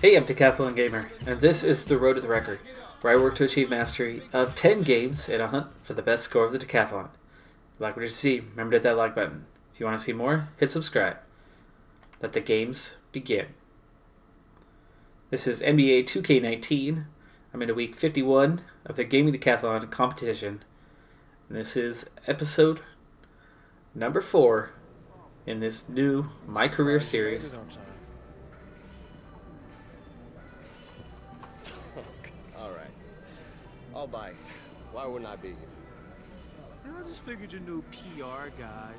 Hey, I'm Decathlon Gamer, and this is The Road to the Record, where I work to achieve mastery of 10 games in a hunt for the best score of the Decathlon. If you like what you see, remember to hit that like button. If you want to see more, hit subscribe. Let the games begin. This is NBA 2K19. I'm in week 51 of the Gaming Decathlon competition. And this is episode number 4 in this new My Career series. I'll buy. Why wouldn't I be here? I just figured your new PR guy.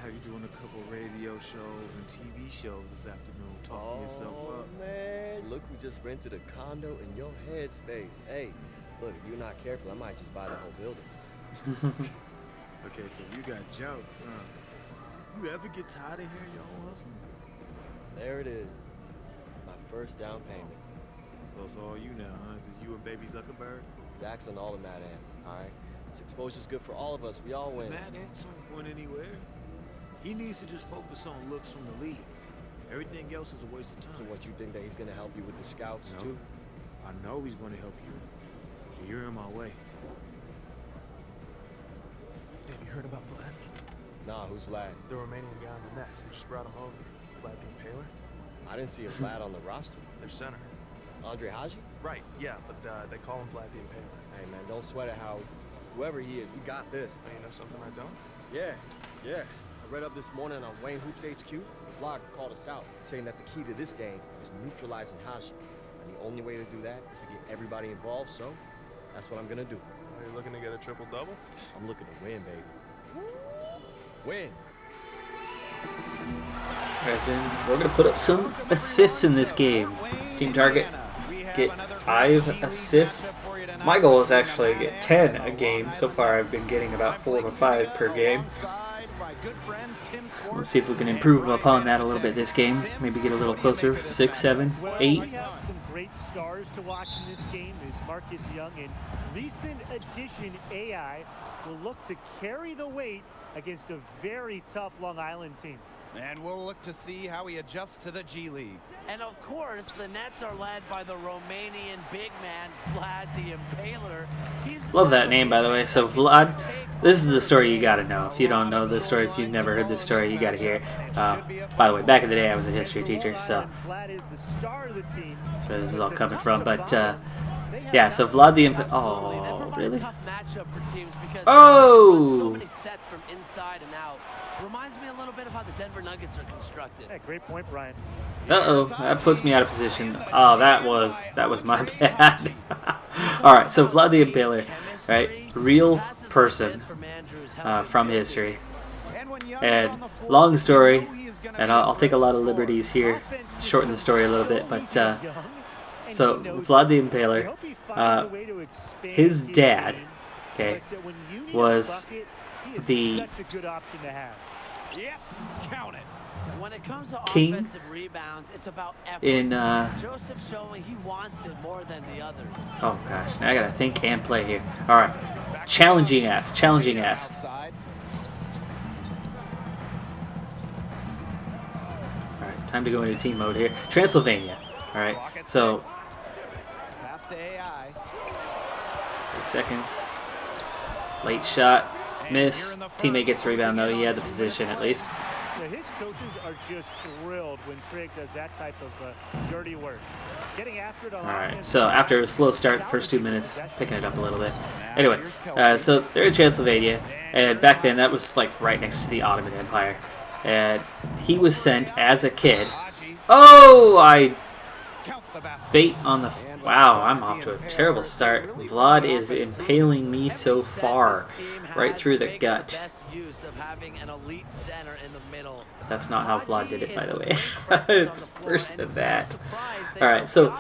How you doing a couple radio shows and TV shows this afternoon, talking yourself up. Man, look who just rented a condo in your headspace. Hey, look, if you're not careful, I might just buy the whole building. Okay, so you got jokes, huh? You ever get tired of hearing your own hustle? There it is. My first down payment. So it's all you now, huh? Just you and baby Zuckerberg? Zach's on all the mad ants, alright? This exposure's good for all of us. We all win. Mad ants aren't going anywhere. He needs to just focus on looks from the league. Everything else is a waste of time. So what, you think that he's gonna help you with the scouts, too? I know he's gonna help you. You're in my way. Have you heard about Vlad? Nah, who's Vlad? The Romanian guy on the Nets. They just brought him over. Vlad the Impaler? I didn't see a Vlad on the roster. Their center. Andre Haji? Right, yeah, but they call him Vlad the Impaler. Hey, man, don't sweat it, Howard. Whoever he is, we got this. Oh, you know something I don't? Yeah. I read up this morning on Wayne Hoops HQ. The vlog called us out, saying that the key to this game is neutralizing Haji. And the only way to do that is to get everybody involved, so that's what I'm gonna do. Are you looking to get a triple-double? I'm looking to win, baby. Win! As in, we're going to put up some assists in this game. Team target, get 5 assists. My goal is actually to get 10 a game. So far I've been getting about 4 to 5 per game. We'll see if we can improve upon that a little bit this game. Maybe get a little closer, 6, 7, 8. Some great stars to watch in this game is Marcus Young, and recent addition AI will look to carry the weight against a very tough Long Island team. And we'll look to see how he adjusts to the G League. And of course, the Nets are led by the Romanian big man, Vlad the Impaler. Love that name, by the way. So Vlad, this is the story you gotta know. If you don't know this story, if you've never heard this story, you gotta hear it. By the way, back in the day, I was a history teacher, so that's where this is all coming from. But yeah, so Vlad the Impaler. Oh, really? Oh! So many sets from inside and out. Reminds me a little bit of how the Denver Nuggets are constructed. Yeah, great point, Brian. Uh-oh, that puts me out of position. Oh, that was my bad. Alright, so Vlad the Impaler, right? Real person from history. And long story, and I'll take a lot of liberties here, shorten the story a little bit, but so Vlad the Impaler, his dad, okay, was the When it comes to king offensive rebounds, it's about effort. in Joseph showing he wants it more than the others. oh gosh, now I gotta think and play here. Alright. Challenging ass. Alright, time to go into team mode here. Transylvania. Alright, so Pass to AI. 3 seconds. Late shot. Miss. Teammate gets a rebound though. He had the position at least. So his coaches are just thrilled when Trig does that type of dirty work. Getting after it on Alright, so after a slow start, the first 2 minutes, picking it up a little bit. Anyway, so they're in Transylvania, and back then that was like right next to the Ottoman Empire. And he was sent as a kid. Oh, I bait on the... Wow, I'm off to a terrible start. Vlad is impaling me so far, right through the gut. But that's not how Vlad did it, by the way. It's worse than that. Alright, so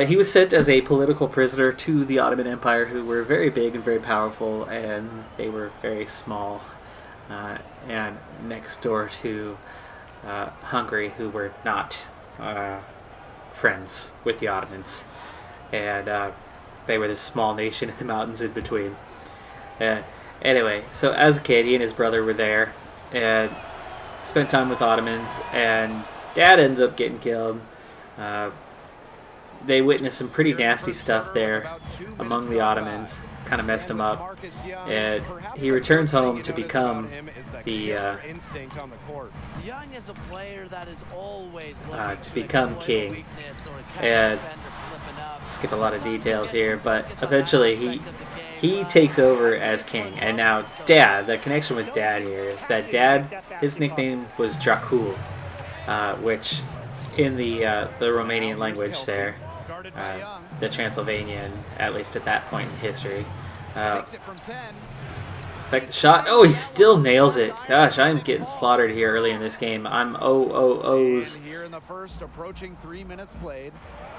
he was sent as a political prisoner to the Ottoman Empire, who were very big and very powerful, and they were very small. And next door to Hungary, who were not friends with the Ottomans. And they were this small nation in the mountains in between. Anyway, so as a kid, he and his brother were there and spent time with Ottomans, and Dad ends up getting killed. they witnessed some pretty nasty stuff there among the Ottomans. Kind of messed him up. And he returns home to become the Young is a player that is always to become king. And skip a lot of details here, but eventually he takes over as king. And now Dad, the connection with Dad here is that Dad, his nickname was Dracul, which in the Romanian language there, the Transylvanian, at least at that point in history. Effect the shot. Oh, he still nails it. Gosh, I'm getting slaughtered here early in this game. I'm OOOs. Here in the first, approaching 3 minutes played.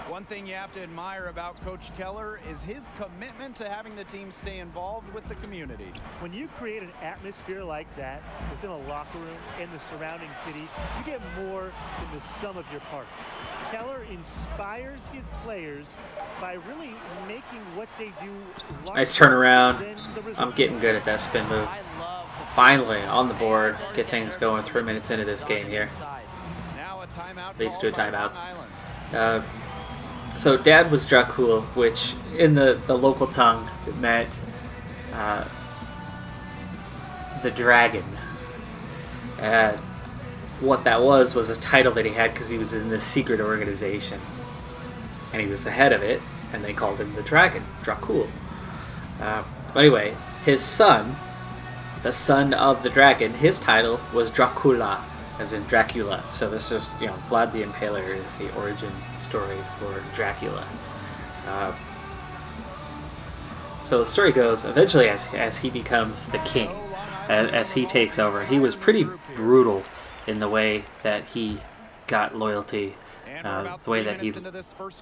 One thing you have to admire about Coach Keller is his commitment to having the team stay involved with the community. When you create an atmosphere like that within a locker room and the surrounding city, you get more than the sum of your parts. Keller inspires his players by really making what they do. Nice turnaround. I'm getting good at that spin move. Finally on the board. Get things going 3 minutes into this game here. Leads to a timeout. So Dad was Dracul, which in the local tongue meant the dragon. And what that was a title that he had because he was in this secret organization. And he was the head of it, and they called him the dragon, Dracul. But anyway, his son, the son of the dragon, his title was Dracula, as in Dracula. So this is, Vlad the Impaler is the origin story for Dracula. So the story goes, eventually as he becomes the king, as he takes over, he was pretty brutal in the way that he got loyalty, the way that he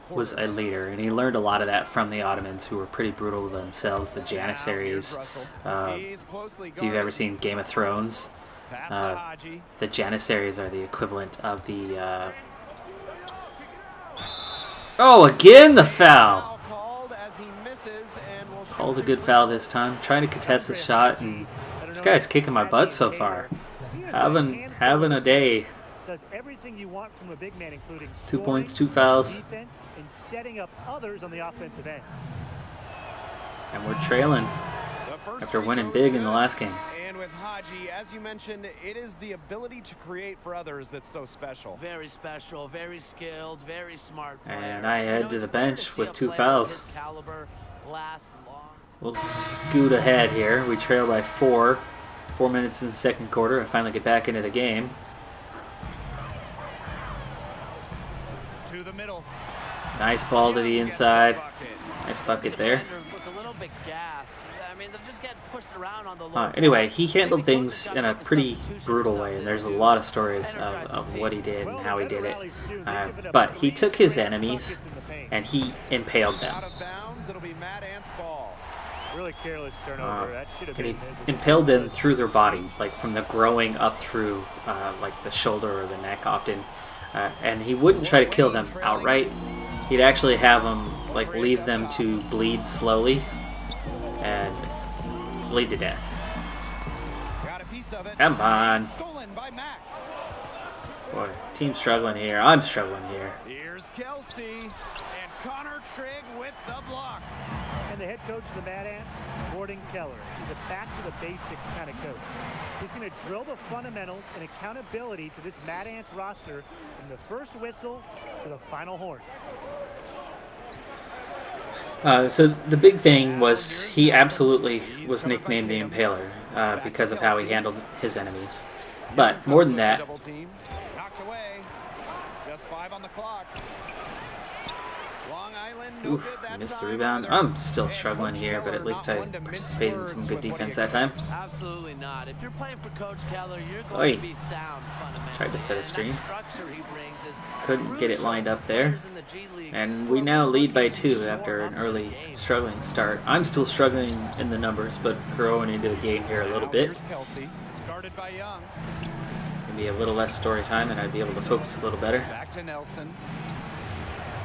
was a leader. And he learned a lot of that from the Ottomans, who were pretty brutal themselves, the Janissaries. If you've ever seen Game of Thrones, the Janissaries are the equivalent of the... Oh, again the foul! Called a good foul this time. Trying to contest the shot, and this guy's kicking my butt so far. Having a day. Does everything you want from a big man, including 2 points, 2 fouls. Defense and setting up others on the offensive end. And we're trailing after winning big in the last game. And with Haji, as you mentioned, it is the ability to create for others that's so special. Very special, very skilled, very smart player. And I head to the bench with 2 fouls. Last long. We'll scoot ahead here. We trail by 4. 4 minutes in the second quarter. I finally get back into the game. To the middle. Nice ball to the inside. Nice bucket there. Anyway, he handled things in a pretty brutal way, and there's a lot of stories of what he did and how he did it. But he took his enemies and he impaled them. Really careless turnover. That should have And he been impaled them through their body, like from the growing up through like the shoulder or the neck often. And he wouldn't try to kill them outright. He'd actually have them like leave them to bleed slowly and bleed to death. Come on. Boy, team's struggling here. I'm struggling here. Here's Kelsey and Connor Trigg with the block. And the head coach of the Mad Ants, Gordon Keller, is a back-to-the-basics kind of coach. He's going to drill the fundamentals and accountability to this Mad Ants roster from the first whistle to the final horn. So the big thing was he absolutely was nicknamed the Impaler because of how he handled his enemies. But more than that, Knocked away. Just 5 on the clock. Long Island, no oof, good that missed the time rebound. either. I'm still struggling here, but at least I participated in some good defense that time. Absolutely not. If you're playing for Coach Keller, you're going Oi. to be sound fundamentally. Tried to set a screen. And that structure he brings is Couldn't get it lined up there. players in the G League And who we are now really lead by looking 2 to after score an on early the game. struggling start. I'm still struggling in the numbers, but growing into the game here a little bit. Here's Kelsey, guarded by Young. Maybe a little less story time, and I'd be able to focus a little better. Back to Nelson.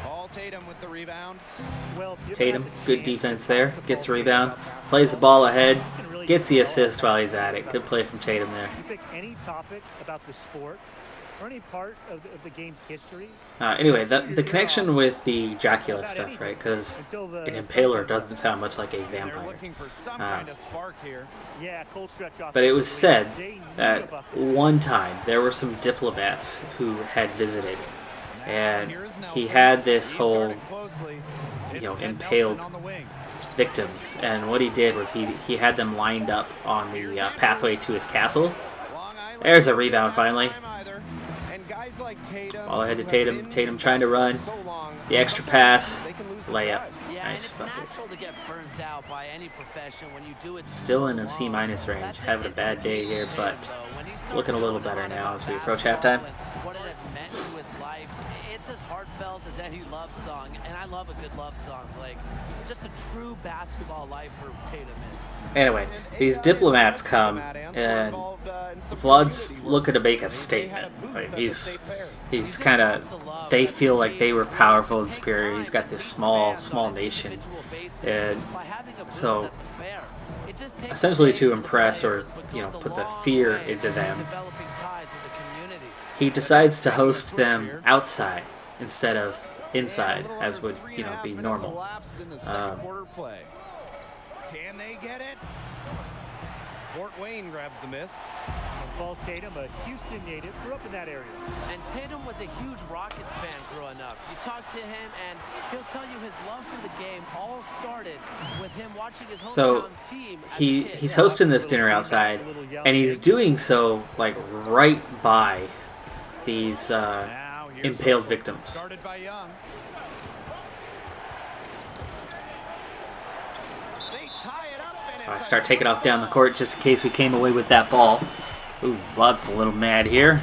Paul Tatum with the rebound. Well, if you Tatum, ever had the good chance to defense talk there. to Gets the Paul rebound, Tatum about plays the basketball, ball ahead, and really gets the get all assist about while he's it. at it. Good play from Tatum there. You pick any topic about the sport, or any part of the game's history. Anyway, the connection with the Dracula stuff, right? Because an impaler doesn't sound much like a They're vampire. looking for some kind of spark here. Yeah, cold stretch off. But it was said that one time there were some diplomats who had visited, and he had this whole, impaled victims. And what he did was he had them lined up on the pathway to his castle. There's a rebound finally. All ahead to Tatum. Tatum trying to run. The extra pass. Layup. Nice bucket. Still in a C- range. Having a bad day here, but looking a little better now as we approach halftime. What it has meant to his life. It's as heartfelt as any love song, and I love a good love song. Like, just a true basketball life for Tatum is. Anyway, these diplomats come, and Vlad's looking to make a statement. Like he's kind of, they feel like they were powerful and superior. He's got this small nation, and so essentially to impress or put the fear into them, he decides to host them outside instead of inside, as would be normal. Can they get it? Fort Wayne grabs the miss. Paul Tatum, a Houston native, grew up in that area. And Tatum was a huge Rockets fan growing up. You talk to him, and he'll tell you his love for the game all started with him watching his hometown team. He's hosting this dinner outside, and he's doing so like right by these impaled victims. Started by Young. I start taking off down the court just in case we came away with that ball. Ooh, Vlad's a little mad here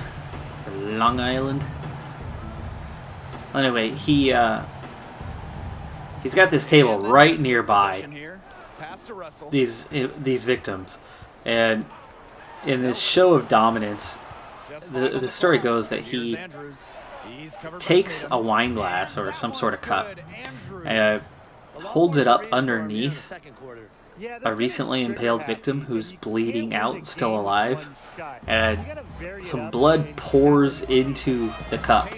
for Long Island. Anyway, he's got this table right nearby these victims, and in this show of dominance, the story goes that he takes a wine glass or some sort of cup and holds it up underneath a recently impaled victim who's bleeding out, still alive, and some blood pours into the cup.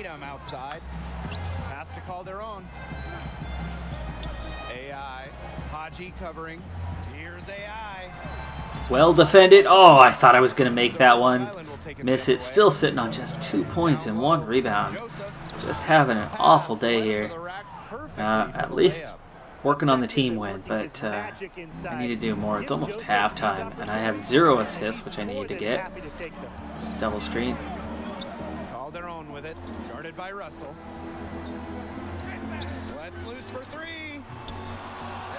Well defended. Oh, I thought I was going to make that one. Miss it. Still sitting on just 2 points and 1 rebound. Just having an awful day here. At least working on the team win, but I need to do more. It's almost halftime, and I have 0 assists, which I need to get. Just double screen. Called their own with it. Guarded by Russell. Let's loose for 3.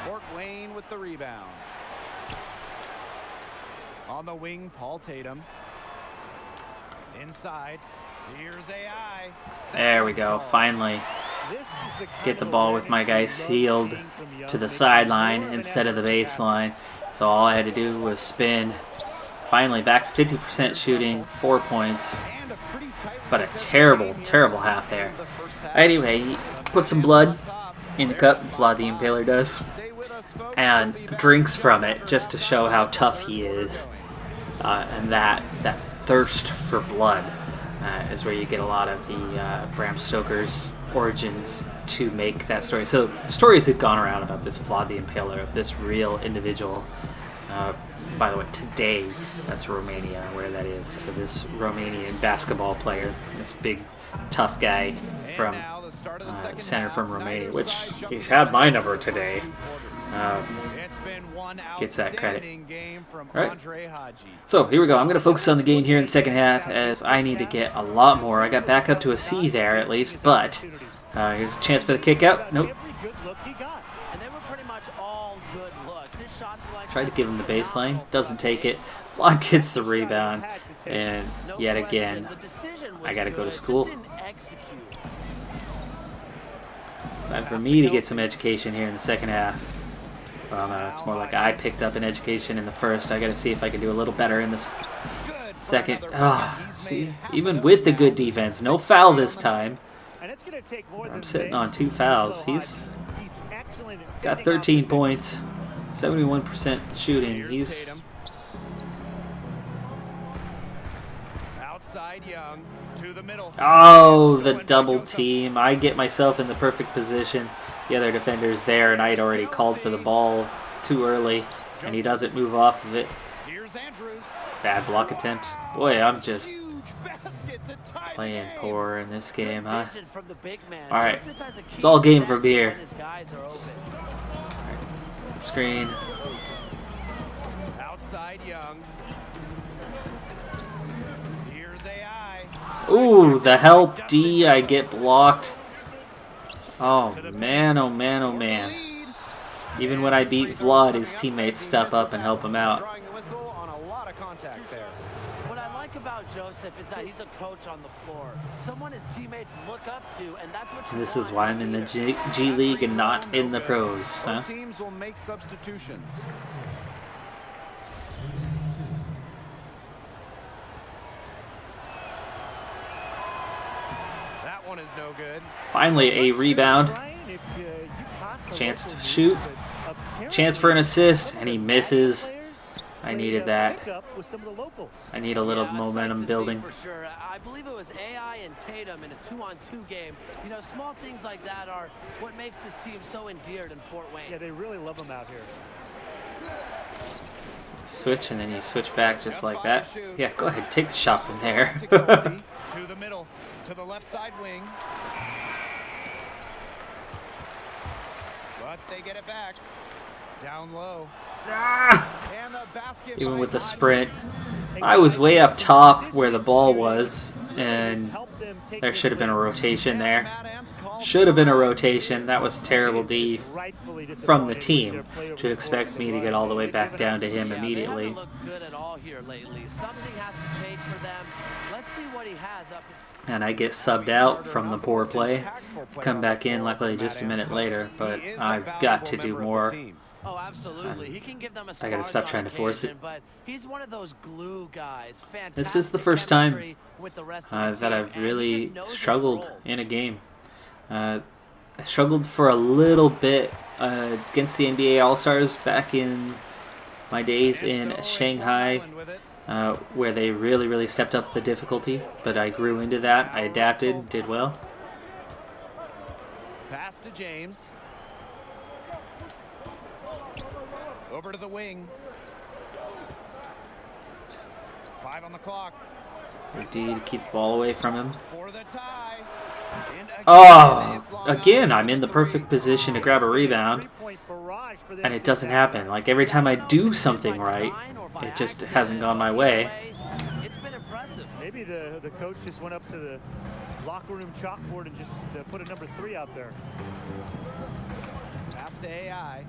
Fort Wayne with the rebound. On the wing, Paul Tatum. Inside. Here's AI. There we go. Finally. Get the ball with my guy sealed to the sideline instead of the baseline. So all I had to do was spin. Finally back to 50% shooting, 4 points. But a terrible, terrible half there. Anyway, he put some blood in the cup, Vlad the Impaler does, and drinks from it just to show how tough he is. And that thirst for blood is where you get a lot of the Bram Stoker's origins to make that story. So stories had gone around about this Vlad the Impaler, this real individual. By the way, today that's Romania, where that is. So this Romanian basketball player, this big tough guy from center from Romania, which he's had my number today, gets that credit. Right. So here we go. I'm going to focus on the game here in the second half, as I need to get a lot more. I got back up to a C there at least, but here's a chance for the kick out. Nope. Tried to give him the baseline. Doesn't take it. Vlad gets the rebound. And yet again, I got to go to school. Time for me to get some education here in the second half. Well, no, it's more like I picked up an education in the first. I got to see if I can do a little better in this second. See, even with the good defense, no foul this time. I'm sitting on 2 fouls. He's got 13 points, 71% shooting. He's outside Young to the the middle. Oh, the double team. I get myself in the perfect position. The other defender's there, and I had already called for the ball too early, and he doesn't move off of it. Here's Andrews. Bad block attempt. Boy, I'm just Huge basket to tie the playing game. poor in this game, huh? Vision from the big man. All right. Joseph has a It's all keen game from sense here. when his guys are open. Screen. Outside Young. Here's AI. Ooh, the help D. I get blocked. Oh, man, oh, man, oh, man. Even when I beat Vlad, his teammates step up and help him out. Drawing the whistle on a lot of contact there. What I like about Joseph is that he's a coach on the floor. Someone his teammates look up to, and that's what you This is want. why I'm in the G League and not in the pros, huh? Both teams will make substitutions. That one is no good. Finally, a rebound. Brian, if you caught the Chance local to shoot. news, but apparently Chance for an assist, some of and he the misses. players I played needed a that. pickup with some of the locals. I need a little Yeah, sight momentum to see building. For sure. I believe it was AI and Tatum in a 2-on-2 game. You know, small things like that are what makes this team so endeared in Fort Wayne. Yeah, they really love them out here. Switch, and then you switch back just like that. Yeah, go ahead, take the shot from there. To Kelsey, to the middle, to the left side wing. But they get it back. Down low. And the basket Even by with the Rodney. sprint. I was way up top where the ball was, and there should have been a rotation there. Should have been a rotation. That was terrible D from the team to expect me to get all the way back down to him Yeah, immediately. They haven't looked good at all here lately. Something has to change for them. Let's see what he has up his... And I get subbed out from the poor play. Come back in, luckily just a minute later, but I've got to do more. Oh, absolutely. He can give them a I gotta spark stop on trying to force it. occasion, but he's one of those glue guys. This is the Fantastic first time chemistry with the rest of the that team, I've and he really just knows his struggled role. in a game. I struggled for a little bit against the NBA All-Stars back in my days in Shanghai, where they really stepped up the difficulty, but I grew into that. I adapted, did well. Pass to James. Over to the wing. 5 on the clock. D to keep the ball away from him. For the tie. And again, Oh, it's Long again, Island I'm in the with three. perfect position to grab a rebound, and it doesn't happen. Like, every time I do something right, it just hasn't gone my way. It's been impressive. Maybe the coach just went up to the locker room chalkboard and just put a number 3 out there. Pass to AI.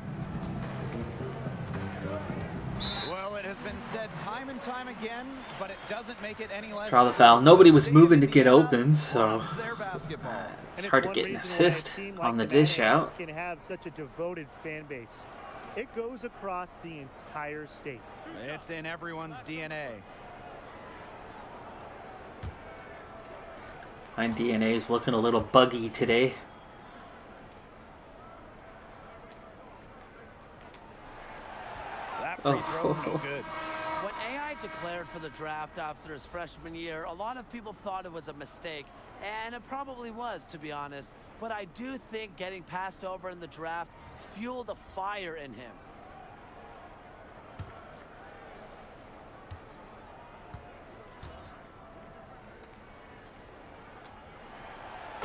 Well, it has been said time and time again, but it doesn't make it any less. Draw the foul. Nobody was moving to get open, so Loves their basketball. it's And hard to one get an reason why a assist team on the like dish Mad Ants out. can have such a devoted fan base. It goes across the entire state. It's in everyone's DNA. My DNA is looking a little buggy today. That free throw, no Oh, good. When AI declared for the draft after his freshman year, a lot of people thought it was a mistake, and it probably was, to be honest. But I do think getting passed over in the draft fueled a fire in him.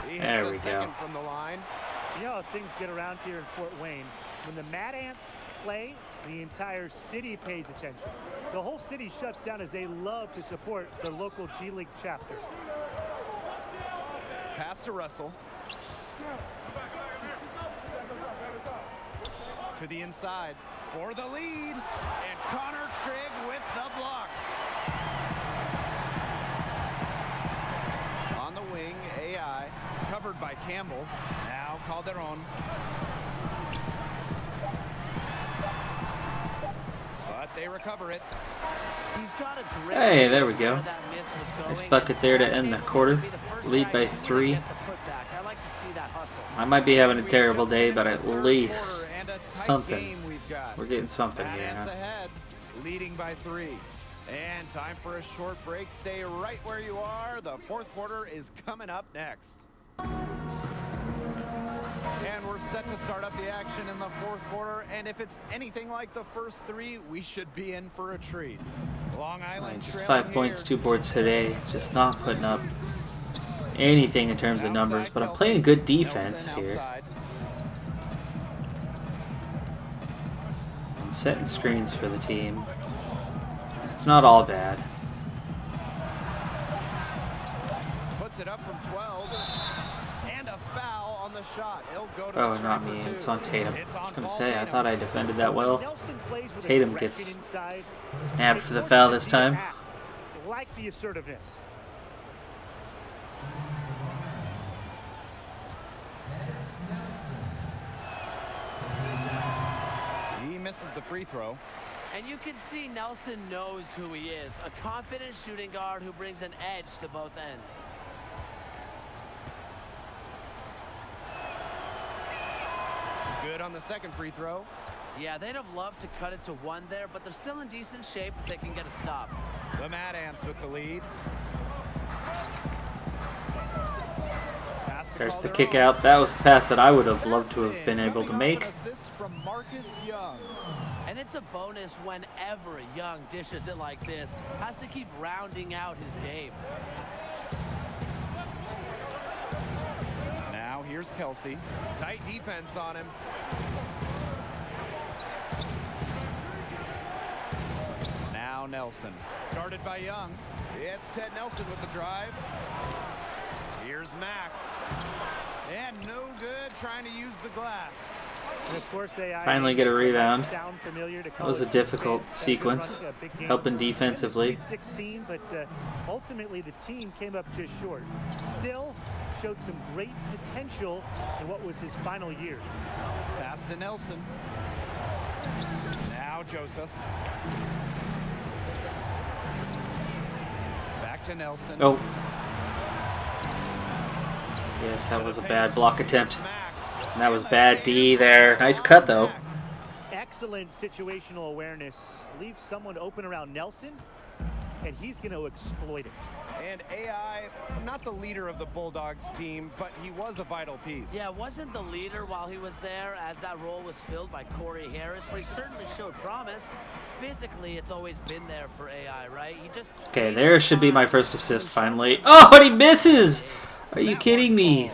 He hits There a we go. second from the line. You know how things get around here in Fort Wayne. When the Mad Ants play, the entire city pays attention. The whole city shuts down as they love to support their local G League chapter. Pass to Russell. To the inside for the lead. And Connor Trigg with the block. On the wing, AI. Covered by Campbell. Now Calderon. But they recover it. He's got a great Hey, there we go. where that miss was Nice going, bucket there to and end the that quarter. could be the first Lead guy by to really 3. get the putback. I like to see that hustle. I might be having a terrible Just day, finished but the at third least quarter and a tight something. game we've got. We're getting something Mad here, Ants huh? ahead, leading by 3. And time for a short break. Stay right where you are. The fourth quarter is coming up next. And we're set to start up the action in the fourth quarter. And if it's anything like the first three, we should be in for a treat. Long Island Just trailing 5 points, here. 2 boards today. Just not putting up anything in terms of numbers, but I'm playing good defense Nelson here. outside. I'm setting screens for the team. It's not all bad. Puts it up from 12. And a foul on the shot. He'll go to Oh, the not strike me. for two. It's on Tatum. It's I was on going to Paul say, I Tatum. thought I defended that well. Nelson plays with Tatum aggression gets inside. nabbed for the It foul forces this him to time. act, like the assertiveness. He misses the free throw. And you can see Nelson knows who he is. A confident shooting guard who brings an edge to both ends. Good on the second free throw. Yeah, they'd have loved to cut it to one there, but they're still in decent shape if they can get a stop. The Mad Ants with the lead. Pass to There's the Calderon. kick out. That was the pass that I would have loved to have That's been in. able to Coming make. off an assist from Marcus Young. And it's a bonus whenever Young dishes it like this. Has to keep rounding out his game. Now here's Kelsey. Tight defense on him. Now Nelson. Started by Young. It's Ted Nelson with the drive. Here's Mack. And no good trying to use the glass. And of course, AI Finally get a rebound. sound familiar to That was a college difficult fans. sequence, Running a big game. helping Win the defensively. Sweet 16, but ultimately the team came up just short. Still showed some great potential in what was his final year. Pass to Nelson. Now Joseph. Back to Nelson. Oh. Yes, that was a bad block attempt. And that was bad D there. Nice cut, though. Excellent situational awareness. Leaves someone open around Nelson, and he's going to exploit it. And AI, not the leader of the Bulldogs team, but he was a vital piece. Yeah, wasn't the leader while he was there, as that role was filled by Corey Harris, but he certainly showed promise. Physically, it's always been there for AI, right? He just Okay, there should be my first assist finally. Oh, and he misses! Are you kidding me?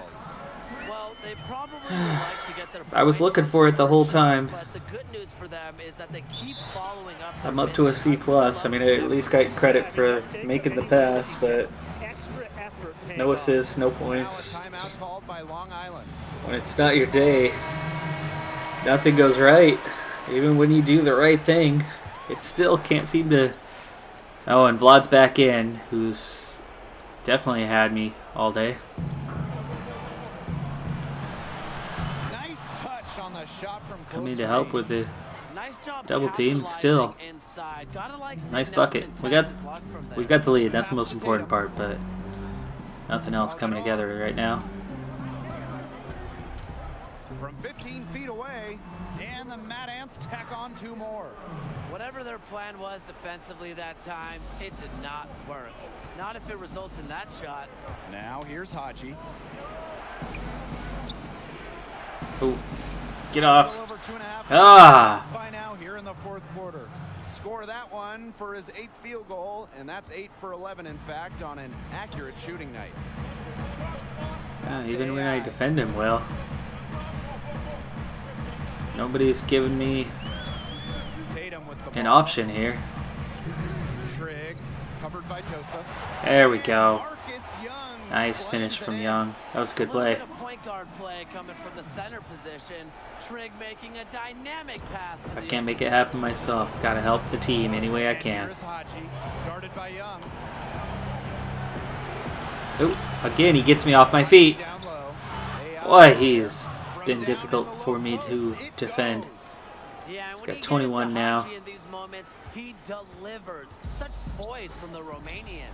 Well, they probably would like to get their I was points looking up for it the whole sure, time. But the good news for them is that they keep following up. their I'm up to a wins. C+. I mean, I at least got credit for making the pass, but Extra effort paying no off. assists, no Now a points. timeout Just called by Long Island. when it's not your day, nothing goes right. Even when you do the right thing, it still can't seem to... Oh, and Vlad's back in, who's definitely had me all day. Nice touch on the shot from close Coming to help range. with the Nice job double team capitalizing still. inside. Gotta like seeing nice Nelson bucket. We test got his luck from there. we've got the lead. That's the most important part, but nothing else coming together right now. From 15 feet away, and the Mad Ants tack on two more. Whatever their plan was defensively that time, it did not work. Not if it results in that shot. Now here's Haji. Oh, get A little off. over 2.5 Ah. points by now here in the fourth quarter. Score that one for his 8th field goal, and that's 8 for 11, in fact, on an accurate shooting night. Yeah, even when I defend him well. Nobody's giving me Tatum with the an ball. option here. Trigg, covered by Joseph. There we go. Marcus Young Nice slams finish it from in. Young. That was a good little play. bit of point guard play coming from the center position. Trigg making a dynamic pass to I the can't make it happen myself. Gotta help the team any way I And can. here's Haji, guarded by Young. Oh, again, he gets me off my feet. Down low. Boy, he's From been down difficult in the for low me to post, it defend. goes. Yeah, and He's when got you 21 get now. into Haji in these moments, he delivers. Such poise from the Romanian.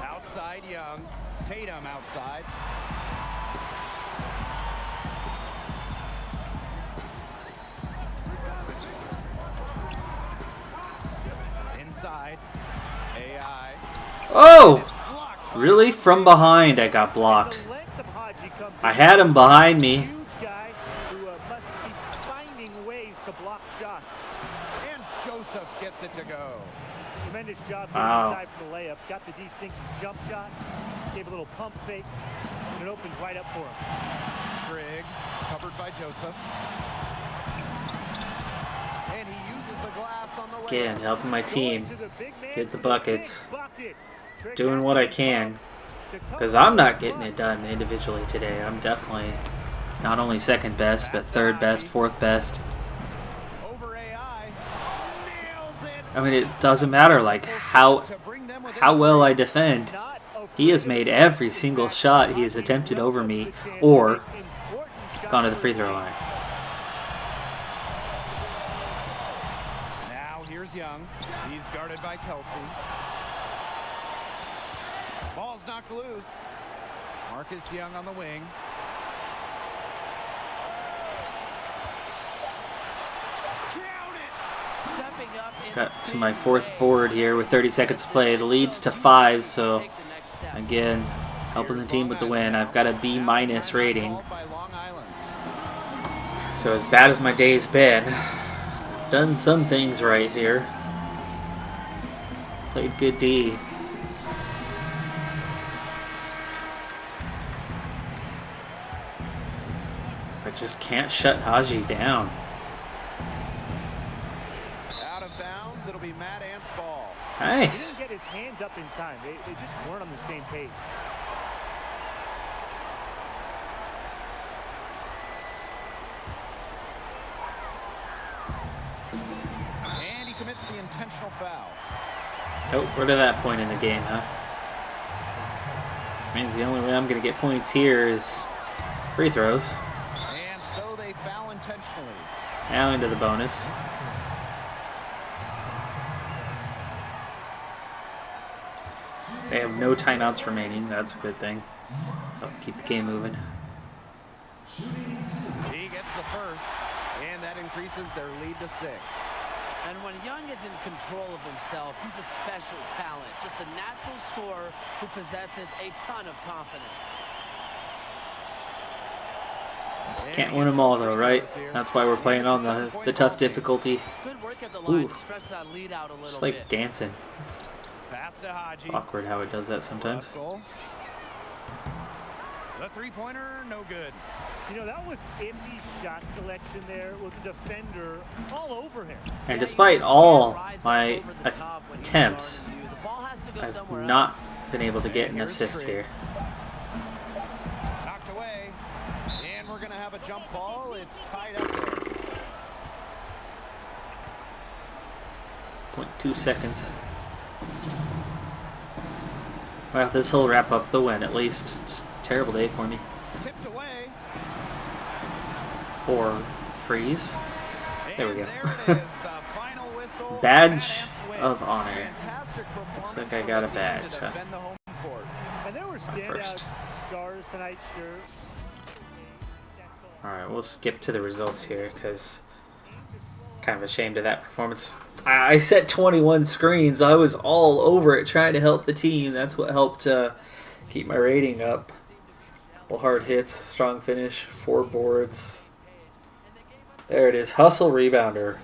Outside Young. Tatum outside. side. AI. Oh! Really? From behind I got blocked. The length of Haji comes I in. had him behind me. Huge guy who must keep finding ways to block shots. And Joseph gets it to go. Tremendous job Wow. inside for the layup. Got the deep thinking jump shot. Gave a little pump fake. And it opened right up for him. Trigg, covered by Joseph. And he uses the glass on the way. Again, helping my team Going to the big man get the for buckets. big bucket. Trick Doing has what to I be can. pumped to come Because up I'm with not the getting buck. it done individually today. I'm definitely not only second best, but third best, fourth best. Over AI. Nails it. I mean, it doesn't matter like how well I defend. Not He has afraid made of every the single basket. shot he has Haji attempted over welcomes me the chance to or make important shots gone to the for free his throw team. line. Now here's Young. He's guarded by Kelsey. Ball's knocked loose. Marcus Young on the wing. Count it! Stepping up in Got a to big my fourth way. board here with 30 seconds played. It leads to 5, so again, helping the team with the win. I've got a B- rating. Called by Long Island. So as bad as my day's been, I've done some things right here. Played good D. But just can't shut Haji down. Out of bounds, it'll be Matt Ant's ball. He Nice. didn't get his hands up in time. They just weren't on the same page. And he commits the intentional foul. Oh, we're to that point in the game, huh? Means the only way I'm going to get points here is free throws. And so they foul intentionally. Now into the bonus. They have no timeouts remaining. That's a good thing. That'll keep the game moving. He gets the first, and that increases their lead to 6. And when Young is in control of himself, he's a special talent. Just a natural scorer who possesses a ton of confidence. And Can't he win gets them all the though, free right? throws here. That's why we're playing on the tough difficulty. Good work at the line Ooh. to stretch that lead out a little Just like bit. dancing. Pass to Haji. Awkward how it does that sometimes. Russell. The three-pointer, no good. You know, that was iffy shot selection there with the defender all over him. And Yeah, despite you just all can't rise my up over the top when he's attempts, guarding you. The ball has to go I've somewhere not else. been able to get an Here's assist Trigg. here. Knocked away. And we're going to have a jump ball. It's tied up there. 0.2 seconds. Well, this will wrap up the win at least. Just terrible day for me. Tipped away. Or freeze. There we And go. there it is, the final whistle. Badge Matt Ant's win. of honor. Fantastic Looks performance like I from got the a team badge, to huh? defend the home court. And there were standout first. stars tonight, sure. Alright, we'll skip to the results here because kind of ashamed of that performance. I set 21 screens. I was all over it trying to help the team. That's what helped keep my rating up. Couple hard hits, strong finish, 4 boards. There it is. Hustle rebounder.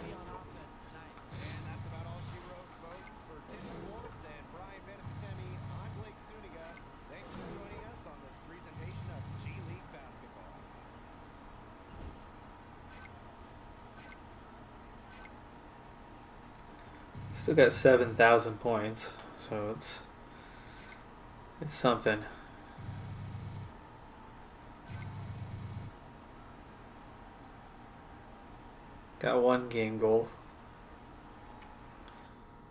Still got 7,000 points, so it's something. Got 1 game goal.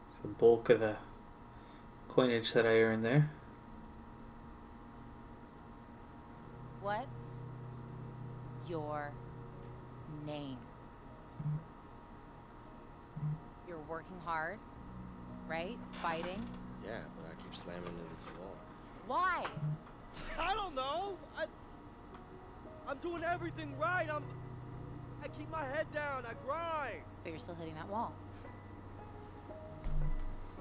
It's the bulk of the coinage that I earned there. What's your name? You're working hard, right? Fighting. Yeah, but I keep slamming into this wall. Why? I don't know. I'm doing everything right. I keep my head down. I grind. But you're still hitting that wall.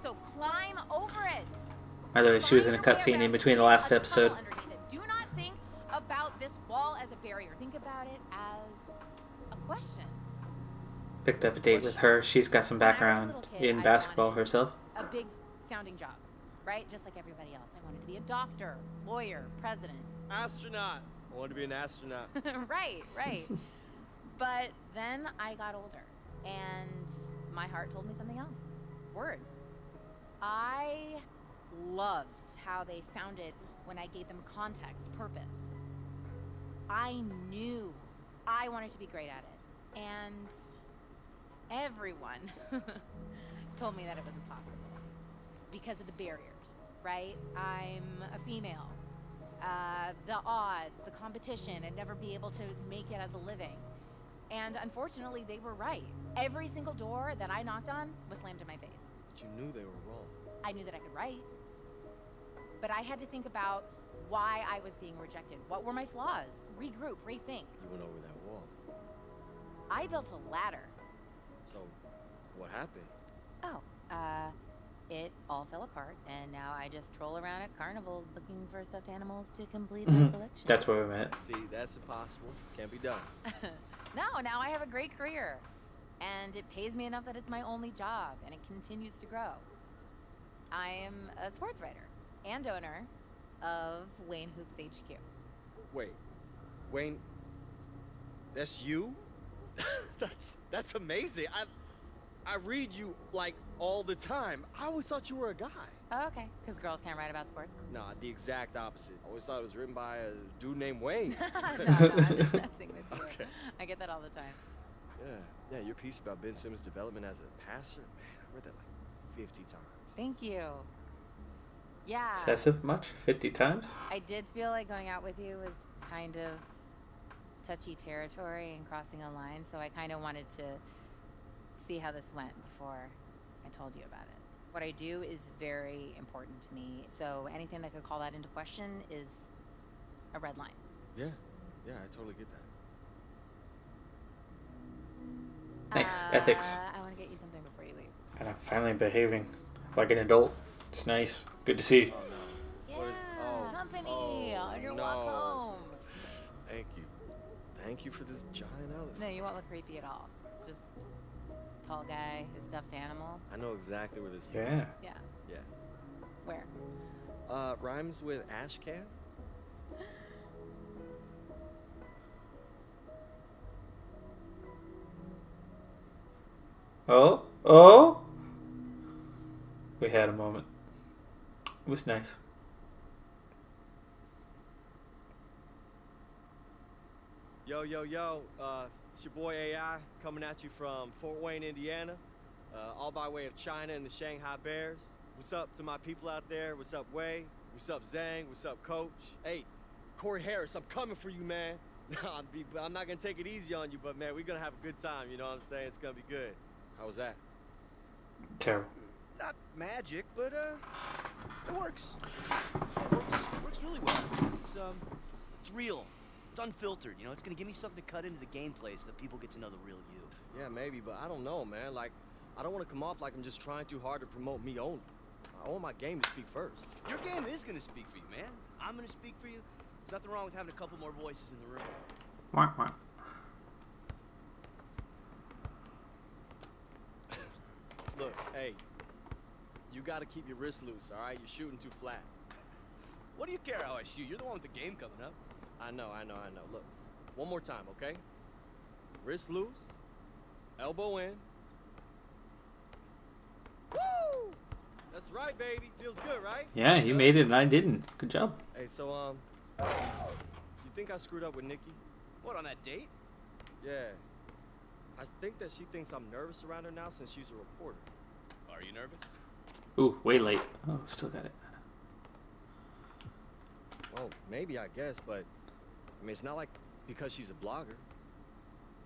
So climb over it. By the way, she was in a cutscene in between the last episode. Do not think about this wall as a barrier. Think about it as a question. Picked up a date with her. She's got some background in basketball herself. A big sounding job, right? Just like everybody else. I wanted to be a doctor, lawyer, president. Astronaut. I wanted to be an astronaut. Right. But then I got older, and my heart told me something else. Words. I loved how they sounded when I gave them context, purpose. I knew I wanted to be great at it, and everyone told me that it was impossible because of the barriers, right? I'm a female. The odds, the competition, I'd never be able to make it as a living. And unfortunately, they were right. Every single door that I knocked on was slammed in my face. But you knew they were wrong. I knew that I could write. But I had to think about why I was being rejected. What were my flaws? Regroup, rethink. You went over that wall. I built a ladder. So, what happened? Oh, it all fell apart, and now I just troll around at carnivals looking for stuffed animals to complete my collection. That's where we met. See, that's impossible. Can't be done. No, now I have a great career. And it pays me enough that it's my only job, and it continues to grow. I am a sports writer and owner of Wayne Hoops HQ. Wait, Wayne, that's you? that's amazing. I read you like all the time. I always thought you were a guy. Oh, okay, because girls can't write about sports? Nah, the exact opposite. I always thought it was written by a dude named Wayne. No, I'm just messing with you. Okay. I get that all the time. Yeah, your piece about Ben Simmons' development as a passer, man, I read that like 50 times. Thank you. Yeah. Excessive much? 50 times? I did feel like going out with you was kind of touchy territory and crossing a line, so I kind of wanted to see how this went before I told you about it. What I do is very important to me, so anything that could call that into question is a red line. Yeah, I totally get that. Nice. Ethics. I want to get you something before you leave. And I'm finally behaving like an adult. It's nice. Good to see. Oh, no. Yeah, What is- oh, company on your no. walk home. Thank you. Thank you for this giant elephant. No, you won't look creepy at all. Just tall guy, his stuffed animal. I know exactly where this is. Yeah. Yeah. Yeah. Where? Rhymes with ash can? Oh! We had a moment. It was nice. Yo, it's your boy AI coming at you from Fort Wayne, Indiana, all by way of China and the Shanghai Bears. What's up to my people out there? What's up, Wei? What's up, Zhang? What's up, Coach? Hey, Corey Harris, I'm coming for you, man. I'm not gonna take it easy on you, but man, we're gonna have a good time, you know what I'm saying? It's gonna be good. How was that? Terrible. Not magic, but it works. It works really well. It's real. It's unfiltered, you know? It's gonna give me something to cut into the gameplay so that people get to know the real you. Yeah, maybe, but I don't know, man. Like, I don't want to come off like I'm just trying too hard to promote me only. I want my game to speak first. Your game is gonna speak for you, man. I'm gonna speak for you. There's nothing wrong with having a couple more voices in the room. Wah, wah. Look, hey, you gotta keep your wrist loose, all right? You're shooting too flat. What do you care how I shoot? You're the one with the game coming up. I know. Look, one more time, okay? Wrist loose, elbow in. Woo! That's right, baby. Feels good, right? Yeah, you made it and I didn't. Good job. Hey, so, you think I screwed up with Nikki? What, on that date? Yeah. I think that she thinks I'm nervous around her now since she's a reporter. Are you nervous? Ooh, way late. Oh, still got it. Well, maybe, I guess, but, I mean, it's not like because she's a blogger.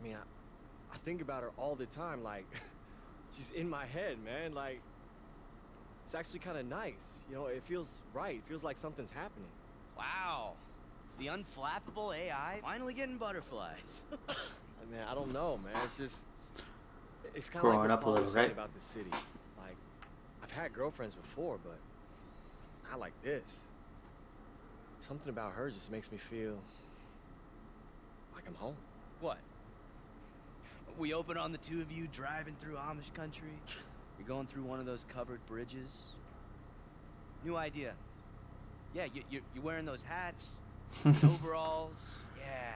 I mean, I think about her all the time, like, she's in my head, man, like, it's actually kind of nice. You know, it feels right. It feels like something's happening. Wow. It's the unflappable AI finally getting butterflies. I mean, I don't know, man. It's just, it's kind of Growing like what up a Paul little, was saying right? about the city. Like, I I've had girlfriends before, but not like this. Something about her just makes me feel like I'm home. What? We open on the two of you driving through Amish country? You're going through one of those covered bridges? New idea. Yeah, you're wearing those hats, overalls. Yeah.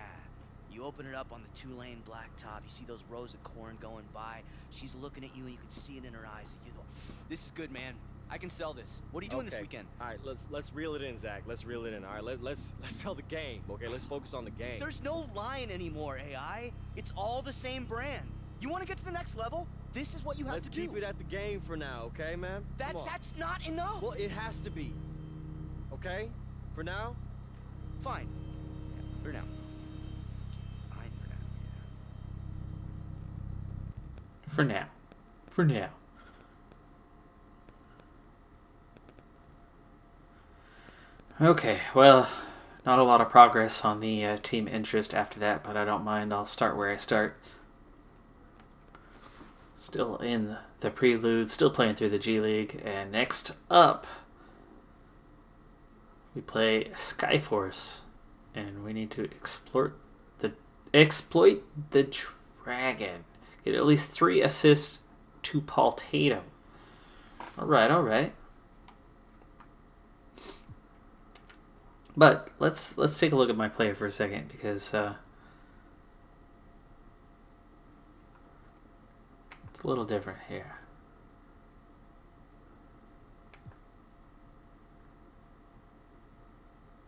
You open it up on the 2-lane blacktop. You see those rows of corn going by. She's looking at you, and you can see it in her eyes. You go, this is good, man. I can sell this. What are you doing this weekend? All right, let's reel it in, Zach. Let's reel it in. All right, let's sell the game. Okay, let's focus on the game. There's no line anymore, AI. It's all the same brand. You want to get to the next level? This is what you have Let's to do. keep it at the game for now, okay, man? That's not enough. Well, it has to be. Okay? For now? Fine. For now. Fine for now, yeah. For now. For now. Okay, well, not a lot of progress on the team interest after that, but I don't mind. I'll start where I start. Still in the prelude, still playing through the G League, and next up, we play Skyforce, and we need to exploit the dragon. Get at least 3 assists to Paul Tatum. All right. But let's take a look at my player for a second, because it's a little different here.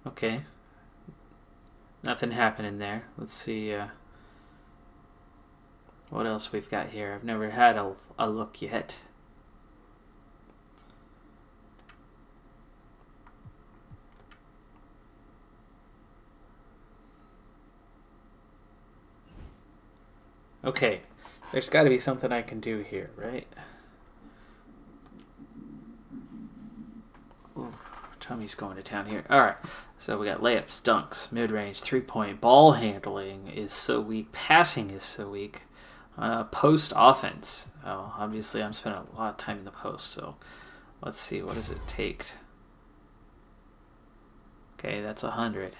Okay. Nothing happening there. Let's see what else we've got here. I've never had a look yet. Okay, there's got to be something I can do here, right? Ooh, Tommy's going to town here. All right, so we got layups, dunks, mid-range, three-point. Ball handling is so weak. Passing is so weak. Post offense. Oh, obviously I'm spending a lot of time in the post, so let's see. What does it take? Okay, that's 100.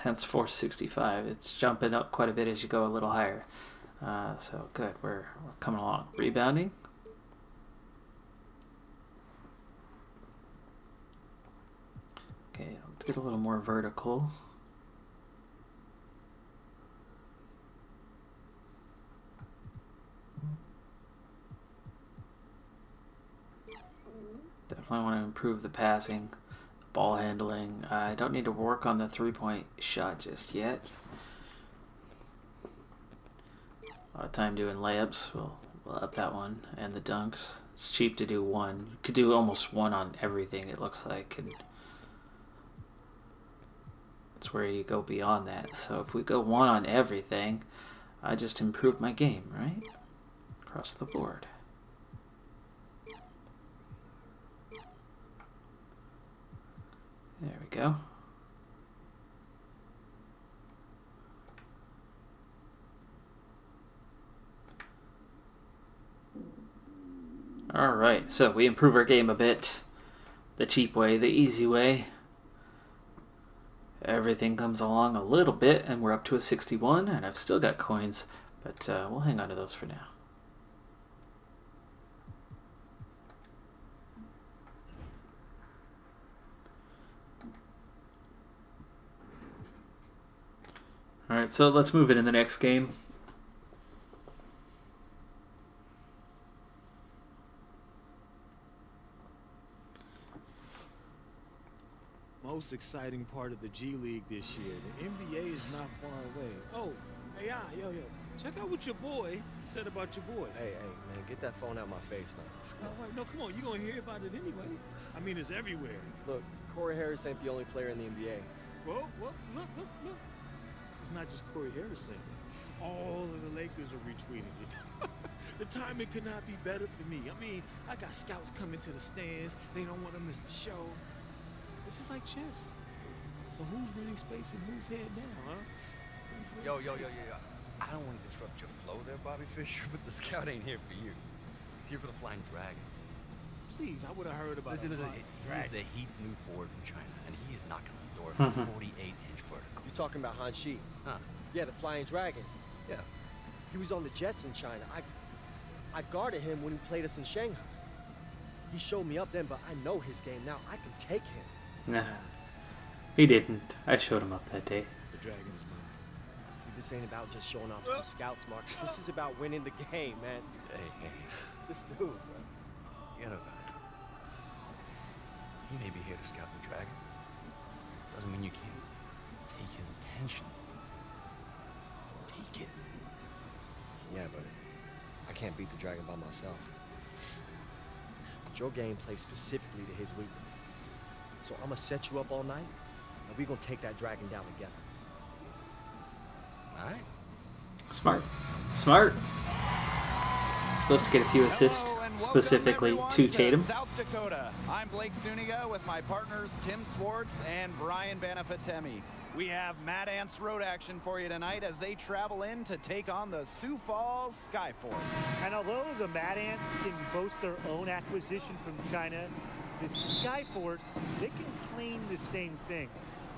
That's 465. It's jumping up quite a bit as you go a little higher. So good. We're coming along. Rebounding. Okay, let's get a little more vertical. Definitely want to improve the passing. Ball handling. I don't need to work on the three-point shot just yet. A lot of time doing layups. We'll up that one. And the dunks. It's cheap to do one. You could do almost one on everything, it looks like. And that's where you go beyond that. So if we go one on everything, I just improve my game, right? Across the board. There we go. Alright, so we improve our game a bit. The cheap way, the easy way. Everything comes along a little bit, and we're up to a 61, and I've still got coins, but we'll hang on to those for now. Alright, so let's move it in the next game. Most exciting part of the G League this year. The NBA is not far away. Oh, hey, yo. Check out what your boy said about your boy. Hey, man, get that phone out my face, man. No, come on. You're going to hear about it anyway. I mean, it's everywhere. Look, Corey Harris ain't the only player in the NBA. Well, look. It's not just Corey Harrison. All of the Lakers are retweeting it. The timing could not be better for me. I mean, I got scouts coming to the stands. They don't want to miss the show. This is like chess. So who's winning space and who's head down, huh? Yo. I don't want to disrupt your flow there, Bobby Fischer, but the scout ain't here for you. He's here for the Flying Dragon. Please, I would have heard about Listen, it. he is the Heat's new forward from China, and he is knocking on the door for 48-inch vertical. You talking about Han Shi? Huh? Yeah, the Flying Dragon. Yeah. He was on the Jets in China. I guarded him when he played us in Shanghai. He showed me up then, but I know his game now. I can take him. Nah, he didn't. I showed him up that day. The dragon is mine. See, this ain't about just showing off some scouts, Marcus. This is about winning the game, man. Hey. This dude, bro. You know, he may be here to scout the dragon. Doesn't mean you can't take his attention. Take it. Yeah, but I can't beat the dragon by myself. But your game plays specifically to his weakness. So I'm gonna set you up all night, and we're gonna take that dragon down together. All right. Smart. Supposed to get a few assists, Hello and welcome specifically everyone to Tatum. South Dakota. I'm Blake Zuniga with my partners Tim Swartz and Brian Banafitemi. We have Mad Ants road action for you tonight as they travel in to take on the Sioux Falls Skyforce. And although the Mad Ants can boast their own acquisition from China, the Skyforce, they can claim the same thing.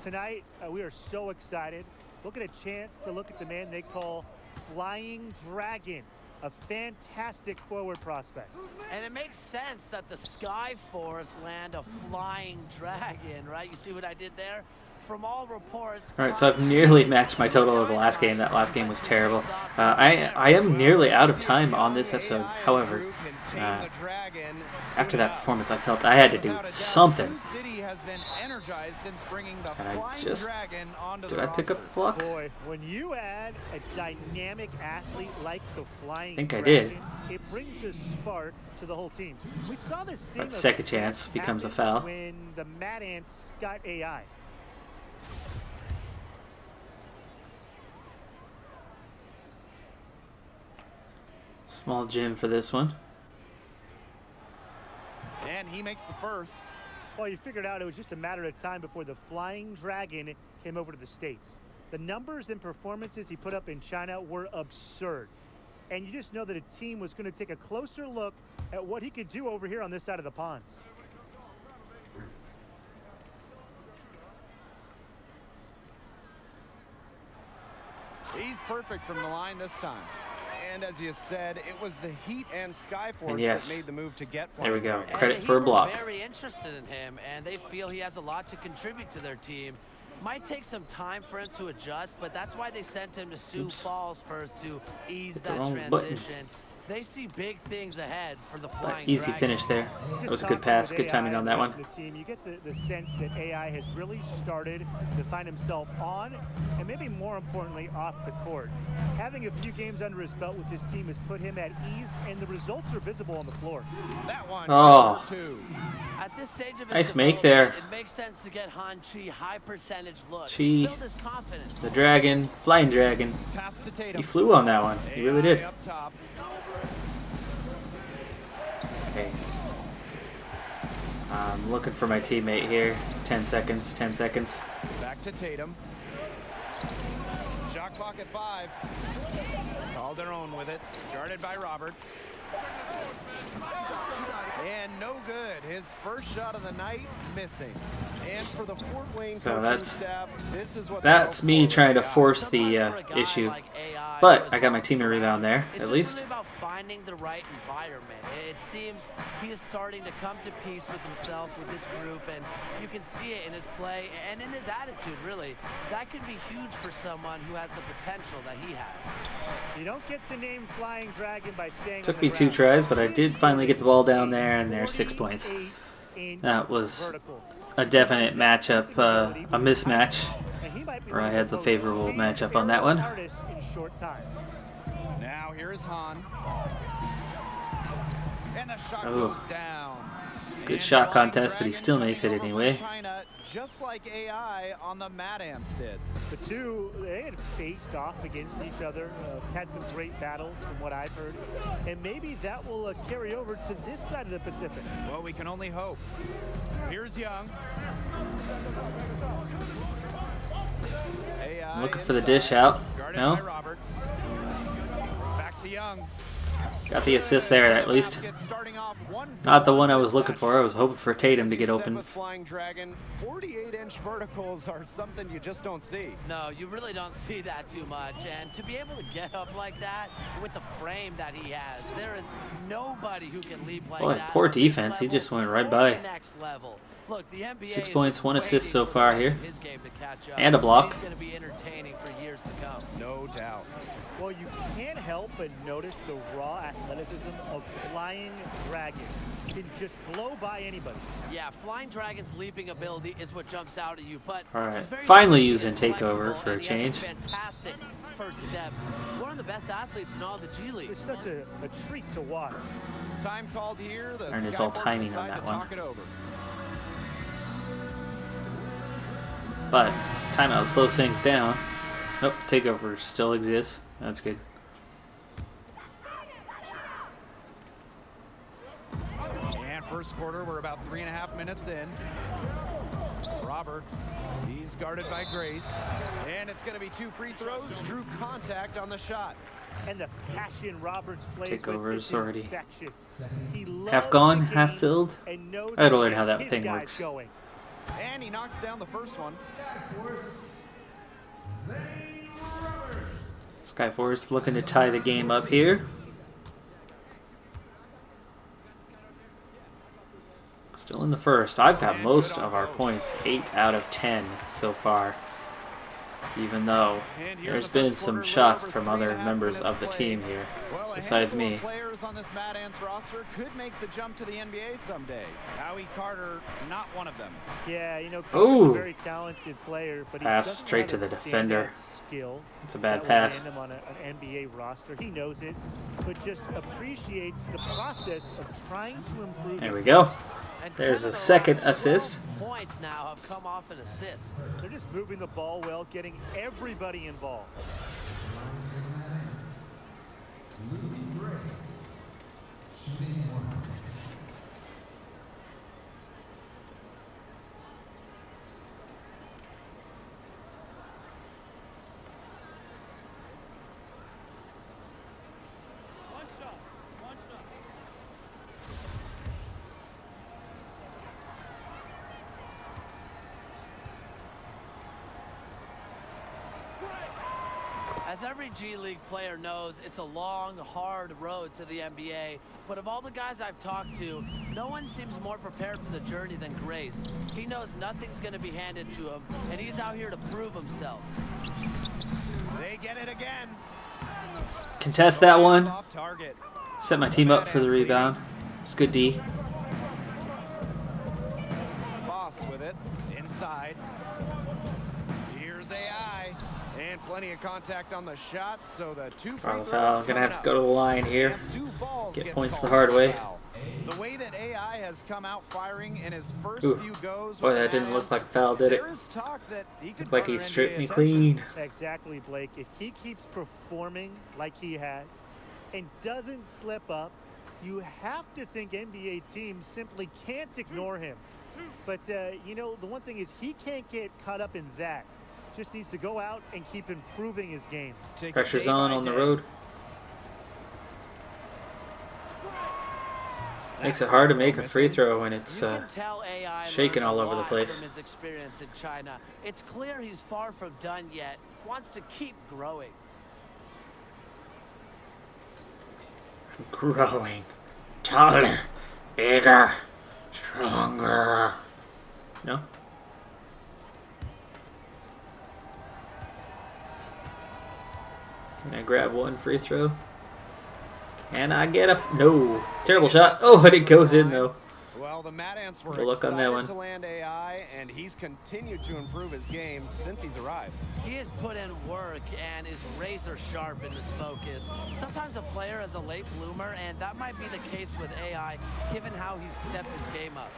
Tonight, we are so excited. Look at a chance to look at the man they call Flying Dragon, a fantastic forward prospect. And it makes sense that the Skyforce land a Flying Dragon, right? You see what I did there? From all reports. All right, so I've nearly matched my total of the last game. That last game was terrible. I am nearly out of time on this episode. However, after that performance, I felt I had to do something. And I just... Did I pick up the block? Boy, when you add a dynamic athlete like the Flying I think I Dragon, did. it brings a spark to the whole team. We saw this scene But second chance becomes a foul. when the Mad Ants got AI. Small gym for this one. And he makes the first. Well, you figured out it was just a matter of time before the Flying Dragon came over to the States. The numbers and performances he put up in China were absurd. And you just know that a team was going to take a closer look at what he could do over here on this side of the pond. He's perfect from the line this time. And as you said, it was the Heat and Skyforce And yes, that made the move to get for there we him. go. And Credit the for a Heat block. were very interested in him, and they feel he has a lot to contribute to their team. Might take some time for him to adjust, but that's why they sent him to Sioux Falls first to ease Hit the that wrong transition. button. They see big things ahead for the But Flying easy Dragon. finish there. That was a good pass. Good timing on that one. The team, you get the sense that AI has really started to find himself on, and maybe more importantly, off the court. Having a few games under his belt with this team has put him at ease, and the results are visible on the floor. That one, Oh. number two. At this stage of his Nice make development, there. It makes sense to get Han Chi high percentage looks. Chi, Build his confidence. the dragon, Flying Dragon. Pass to Tatum. He flew on that one. He really did. Up top. Okay. I'm looking for my teammate here. 10 seconds, 10 seconds. Back to Tatum. Shot clock at 5. Calderon with it. Guarded by Roberts. And no good. His first shot of the night missing. And for the Fort Wayne So coaching staff, this is what That's me trying to force the issue. But I got my team to rebound there, It's at just least. really about finding the right environment. It seems he is starting to come to peace with himself, with this group, and you can see it in his play and in his attitude, really. That could be huge for someone who has the potential that he has. You don't get the name Flying Dragon by staying Took on the me 2 ground. tries, but I did finally get the ball down there, and there's 6 points. 48-inch That was vertical. a definite matchup, a mismatch, And he might be where I one of had the most favorable paid matchup on that one. artists in short time. Now here is Han. And the shot Oh. goes down. Good And shot Flying contest, but he Dragon still makes coming it over from anyway. China, just like AI on the Mad Ants did. The two, they had faced off against each other, had some great battles from what I've heard, and maybe that will carry over to this side of the Pacific. Well, we can only hope. Here's Young. AI I'm looking for the dish out. guarded No? by Roberts. Back to Young. Got the assist there at least. Not the one I was looking for. I was hoping for Tatum to get open. Flying Dragon, 48-inch verticals are something you just don't see. No, you really don't see that too much. And to be able to get up like that with the frame that he has, there is nobody who can leap like Boy, that. poor defense. He just went right by. Next level. Look, the NBA 6 points, 1 assist so for far here. his game to catch up. And a block. He's going to be entertaining for years to come. No doubt. Well, you can't help but notice the raw athleticism of Flying Dragon. Can just blow by anybody. Yeah, Flying Dragon's leaping ability is what jumps out at you, but All right, he's very finally efficient using and takeover flexible, for a and he change. has a fantastic first step. One of the best athletes in all the G League. It's such a treat to watch. Time called here. The And it's all Skyforce timing on decide that to one. talk it over. But timeout slows things down. Nope, takeover still exists. That's good. And first quarter, we're about 3.5 minutes in. Roberts, he's guarded by Grace. And it's going to be 2 free throws. Drew contact on the shot. And the passion Roberts plays Takeover with is is already infectious. He half loves gone, the half game filled. and knows I gotta how learn to how get that his thing guys works. Going. And he knocks down the first one. Skyforce looking to tie the game up here. Still in the first. I've got most of our points, 8 out of 10 so far. Even though there's been some shots from other members of the team here, besides me. Players on this Mad Ants roster could make the jump to the NBA someday. Howie Carter, not one of them. Yeah, you know, Ooh. Carter's a very talented player, but he Pass doesn't straight have to a the defender. standout skill It's a bad that will pass. land him on an NBA roster. He knows it, but just appreciates the process of trying to improve. There his we go. And There's 10 a of the second last assist. 12 points now have come off an assist. They're just moving the ball well, getting everybody involved. As every G League player knows, it's a long, hard road to the NBA. But of all the guys I've talked to, no one seems more prepared for the journey than Grace. He knows nothing's going to be handed to him, and he's out here to prove himself. They get it again. Contest that one. Off target. Set my team up for the rebound. It's good D. Boss with it. Inside. Here's AI. And plenty of contact on the shot, so the 2 free Foul, throws foul. Gonna have to go to the line here. And Sioux Falls Get gets points the called hard for way. foul. The way that AI has come out firing in his first Ooh. few goes. Boy, with that the didn't look Mavs, like a foul, did it? there is talk that he could Looked like he garner stripped NBA me attention. clean. Exactly, Blake. If he keeps performing like he has and doesn't slip up, you have to think NBA teams simply can't ignore him. But, you know, the one thing is he can't get caught up in that. Just needs to go out and keep improving his game. Take it Pressure's day on by the day. road. Makes it hard to make a free throw when it's You can tell AI shaking learned all a over the lot place. From his experience in China, it's clear he's far from done yet. Wants to keep growing. growing. Taller, bigger, stronger. No? Can I grab one free throw? Can I get a... No. Terrible shot. Oh, and it goes in, though. Well, the Mad Ants were Good luck on that excited one. to land AI, and he's continued to improve his game since he's arrived. He has put in work and is razor sharp in his focus. Sometimes a player is a late bloomer, and that might be the case with AI, given how he's stepped his game up.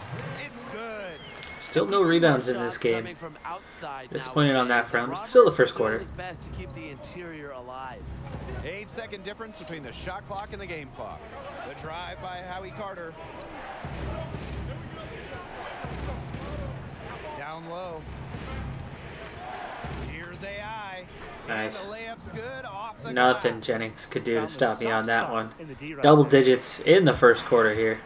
It's good. Still no We see rebounds more in this shots game. coming from outside Disappointed on that nowadays, front, and but still the Roberts first is doing quarter. his best to keep the interior alive. 8-second difference between the shot clock and the game clock. The drive by Howie Carter. Down low. Here's AI. Nice. And the layup's good off the Nothing glass. Jennings could do to Found the stop me soft on that spot one. in the D right Double there. digits in the first quarter here.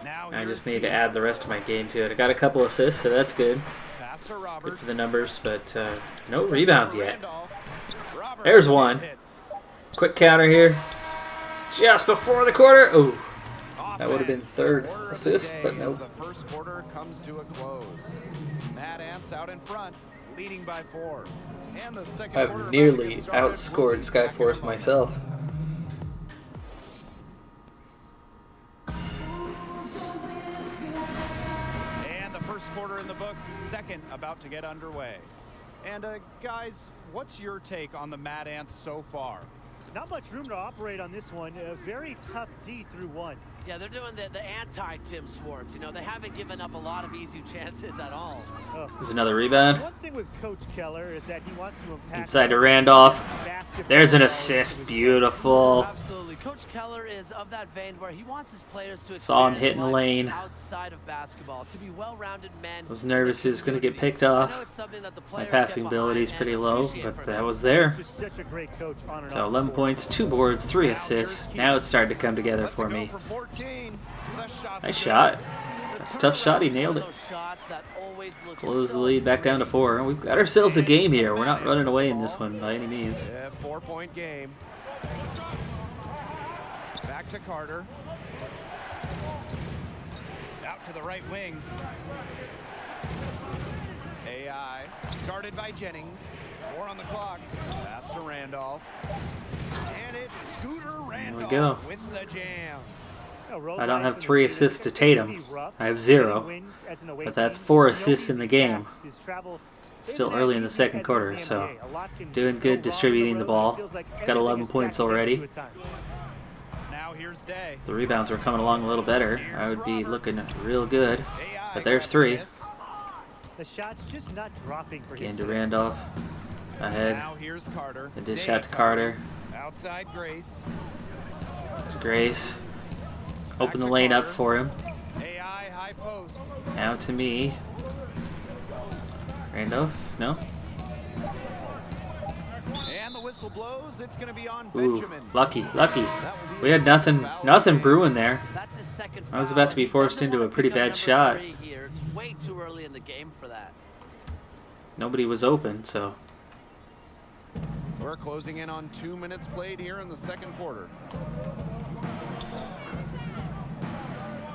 Now I here's just need to Keith. add the rest of my game to it. I got a couple assists, so that's good. Pass to Good Roberts. for the numbers, but no rebounds yet. Randolph. Roberts There's with a one. hit. Quick counter here. Just before the quarter. Oh, that would have been Offense, third quarter of the assist, day but as nope. The first quarter comes to a close. Mad Ants out in front, leading by 4. And the second quarter I've about to nearly get started. We'll outscored be back in a Skyforce moment. myself. And the first quarter in the books, second about to get underway. And guys, what's your take on the Mad Ants so far? Not much room to operate on this one. A very tough D through 1. Yeah, they're doing the anti-Tim Swartz. You know, they haven't given up a lot of easy chances at all. There's another rebound. One thing with Coach Keller is that he wants to impact Inside to Randolph. basketball There's an all assist. into his Beautiful. Absolutely. Coach Keller is of that vein where he wants his players to Saw him experience hitting the life lane. outside of basketball, to be well-rounded men. Was nervous he was going to get picked I know off. it's something that the My players passing get ability is behind pretty and low, appreciate but from that him. was there. Just such a great coach on and So off 11 the court. points, 2 boards, 3 assists. Now it's starting to come together Let's for go me. for 14. The shot's Nice good. shot. That's a tough shot. He nailed it. Those shots that always look Close the so lead back down to 4. We've got ourselves a game here. We're not running away in this one by any means. Yeah, 4-point game. Back to Carter. Out to the right wing. AI guarded by Jennings. 4 on the clock. Pass to Randolph. And it's Scooter Randolph go. with the jam. I don't have 3 assists to Tatum. I have 0. But that's 4 assists in the game. Still early in the second quarter, so doing good distributing the ball. Got 11 points already. Now here's Day. If the rebounds were coming along a little better, I would be looking real good. AI But there's gets 3. this. The shot's just not dropping for Again him. to Randolph. Ahead. Now here's Carter. The dish Day out to Carter. Outside Grace. To Grace. Open the lane up for him. AI high post. Now to me. Randolph? No? And the whistle blows. It's going to be on Ooh, Benjamin. lucky. That will be We his had nothing second foul nothing of the game. brewing there. That's his second I was foul, about to be and he forced doesn't into a wanna pretty pick up bad number shot. 3 here. It's way too early in the game for that. Nobody was open, so We're closing in on 2 minutes played here in the second quarter.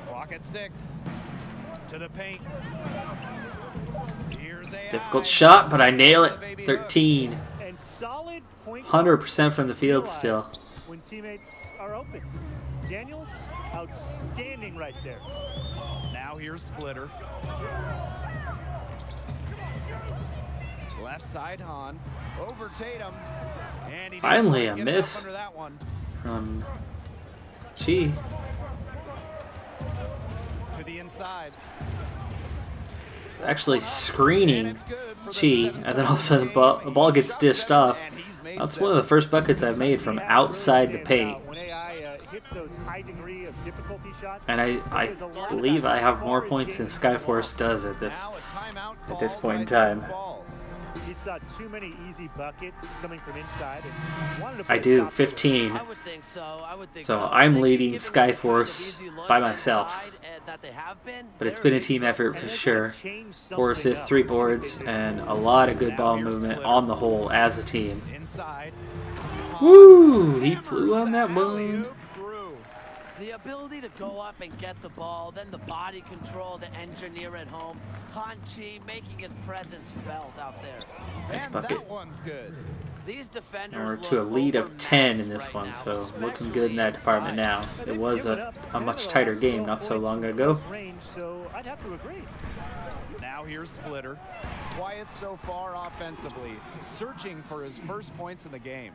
Clock at 6. To the paint. Here's AI. difficult shot, but I nail it. 13. And solid point 100% from the field still. when teammates are open. Daniels, outstanding right there. Now here's Splitter. Left side Han. Over Tatum. And he didn't Finally, quite a get enough miss. under that one. Chi. To the inside. It's actually And screening it's good for the Chi, seventh and then all of a foul sudden the ball gets Shot dished 7, off. and he's made That's 7. one of the first buckets I've made from Yeah, it outside the really paint. stands out when AI hits those high degree of difficulty shots. And I believe I have more points than Skyforce does at this. Now a timeout at this called point in by Sioux time. Falls. He saw too many easy buckets coming from inside and wanted to put I a do, stop to it. 15. I would think so. I would think So so. I'm They keep leading giving them the kind of Skyforce easy looks by myself. inside, that they have been. But it's They're been a in team trouble. effort And for they're sure. gonna change 4 something assists, up. 3 Let's see what boards, they do. and a lot of good Now ball here's movement Splitter. on the whole as a team. Inside. Woo! He flew on that one. Alley-oop through. The ability to go up and get the ball, then the body control to engineer at home. Han Chi making his presence felt out there. Nice And bucket. that one's good. These defenders And we're look to a lead of 10 in overmatched this right one, now, so looking especially good in that department inside. now. It They've was given a up 10 of much the tighter last game 12 not so points long from ago. close range, so I'd have to agree. Now here's Splitter. Quiet so far offensively. Searching for his first points in the game.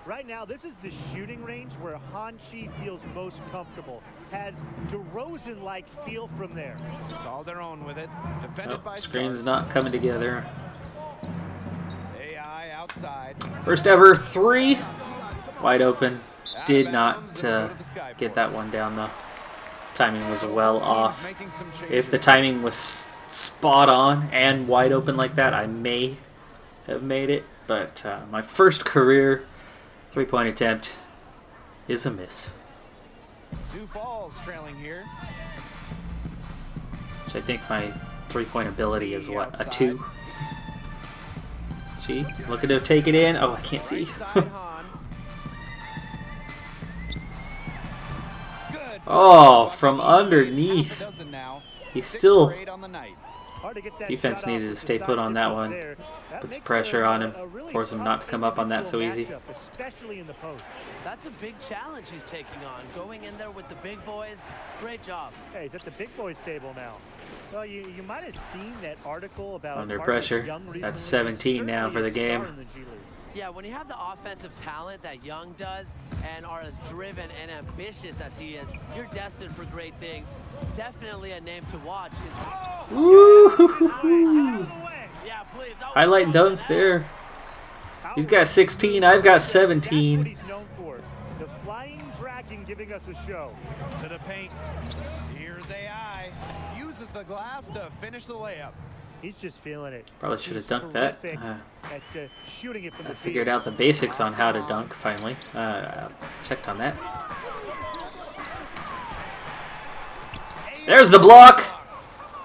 Right now, this is the shooting range where Han Chi feels most comfortable. Has DeRozan-like feel from there. Called their own with it. Defended Oh, by screen's Starks. not coming together. AI outside. First ever 3. Wide open. Out Did of not bounds, it'll go to the Skyforce. get that one down though. Timing was well Teams off. making some If the changes. timing was spot on and wide open like that, I may have made it, but my first career 3-point attempt is a miss. Sioux Falls trailing here. Which I think my 3-point ability is what, a 2? Gee, looking to take it in. Oh, I can't see. Oh, from underneath. He's still... Defense needed to stay put on that one. Puts pressure on him, force him not to come up on that so easy. That's a big challenge he's taking on, going in there with the big boys. Great job. Hey, he's at the big boys table now. Well, you might have seen that article about under pressure. That's 17 now for the game. Yeah, when you have the offensive talent that Young does and are as driven and ambitious as he is, you're destined for great things. Definitely a name to watch. Woo! Highlight dunk there. He's got 16, I've got 17. The flying dragon giving us a show. To the paint. Here's AI. Uses the glass to finish the layup. He's just feeling it. Probably should have dunked that. At shooting it from I figured out the basics on how to dunk finally. Checked on that. There's the block.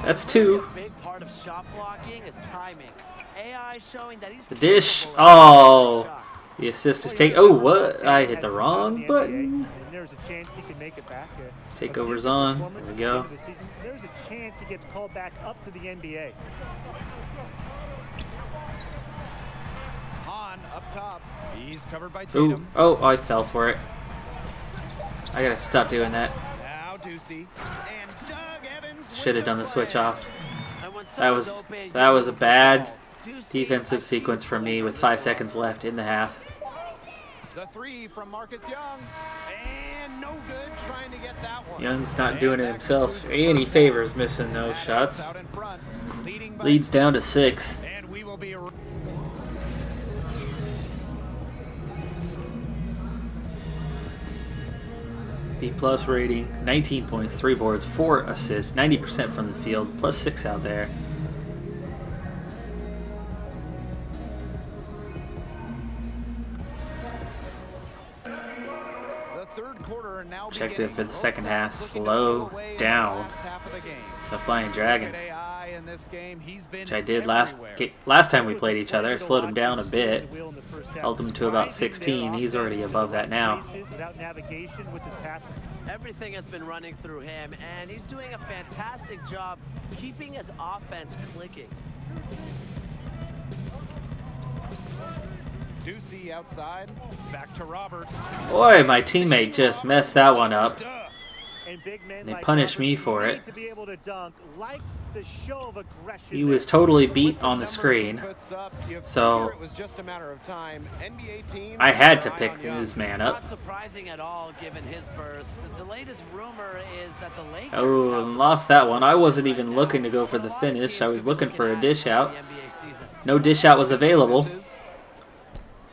That's 2. A big part of shot blocking is timing. AI showing that he's the dish. Oh, the assist is take. Oh, what? I hit the wrong button. There's a chance he can make it back. Takeover's on. There we go. There's a chance he gets called back up to the NBA. Han up top. He's covered by Ooh. Tatum. Oh, I fell for it. I gotta stop doing that. Now Ducey. And Doug Evans. Should have done the switch off. That was a bad defensive sequence for me with 5 seconds left in the half. The 3 from Marcus Young. And no good trying to get that one. Young's not doing it himself. Any favors missing those shots. Leads down to 6. And we will be B+ rating, 19 points, 3 boards, 4 assists, 90% from the field, plus 6 out there. Objective for the second half, slow down the Flying Dragon, which I did last time we played each other. I slowed him down a bit, held him to about 16. He's already above that now. Everything has been running through him, and he's doing a fantastic job keeping his offense clicking. Ducey outside, back to Roberts. Boy, my teammate just messed that one up. They punished me for it. He was totally beat on the screen, so I had to pick his man up. Not surprising at all given his burst. The latest rumor is that the Lakers Oh, and lost that one. I wasn't even looking to go for the finish. I was looking for a dish out. No dish out was available.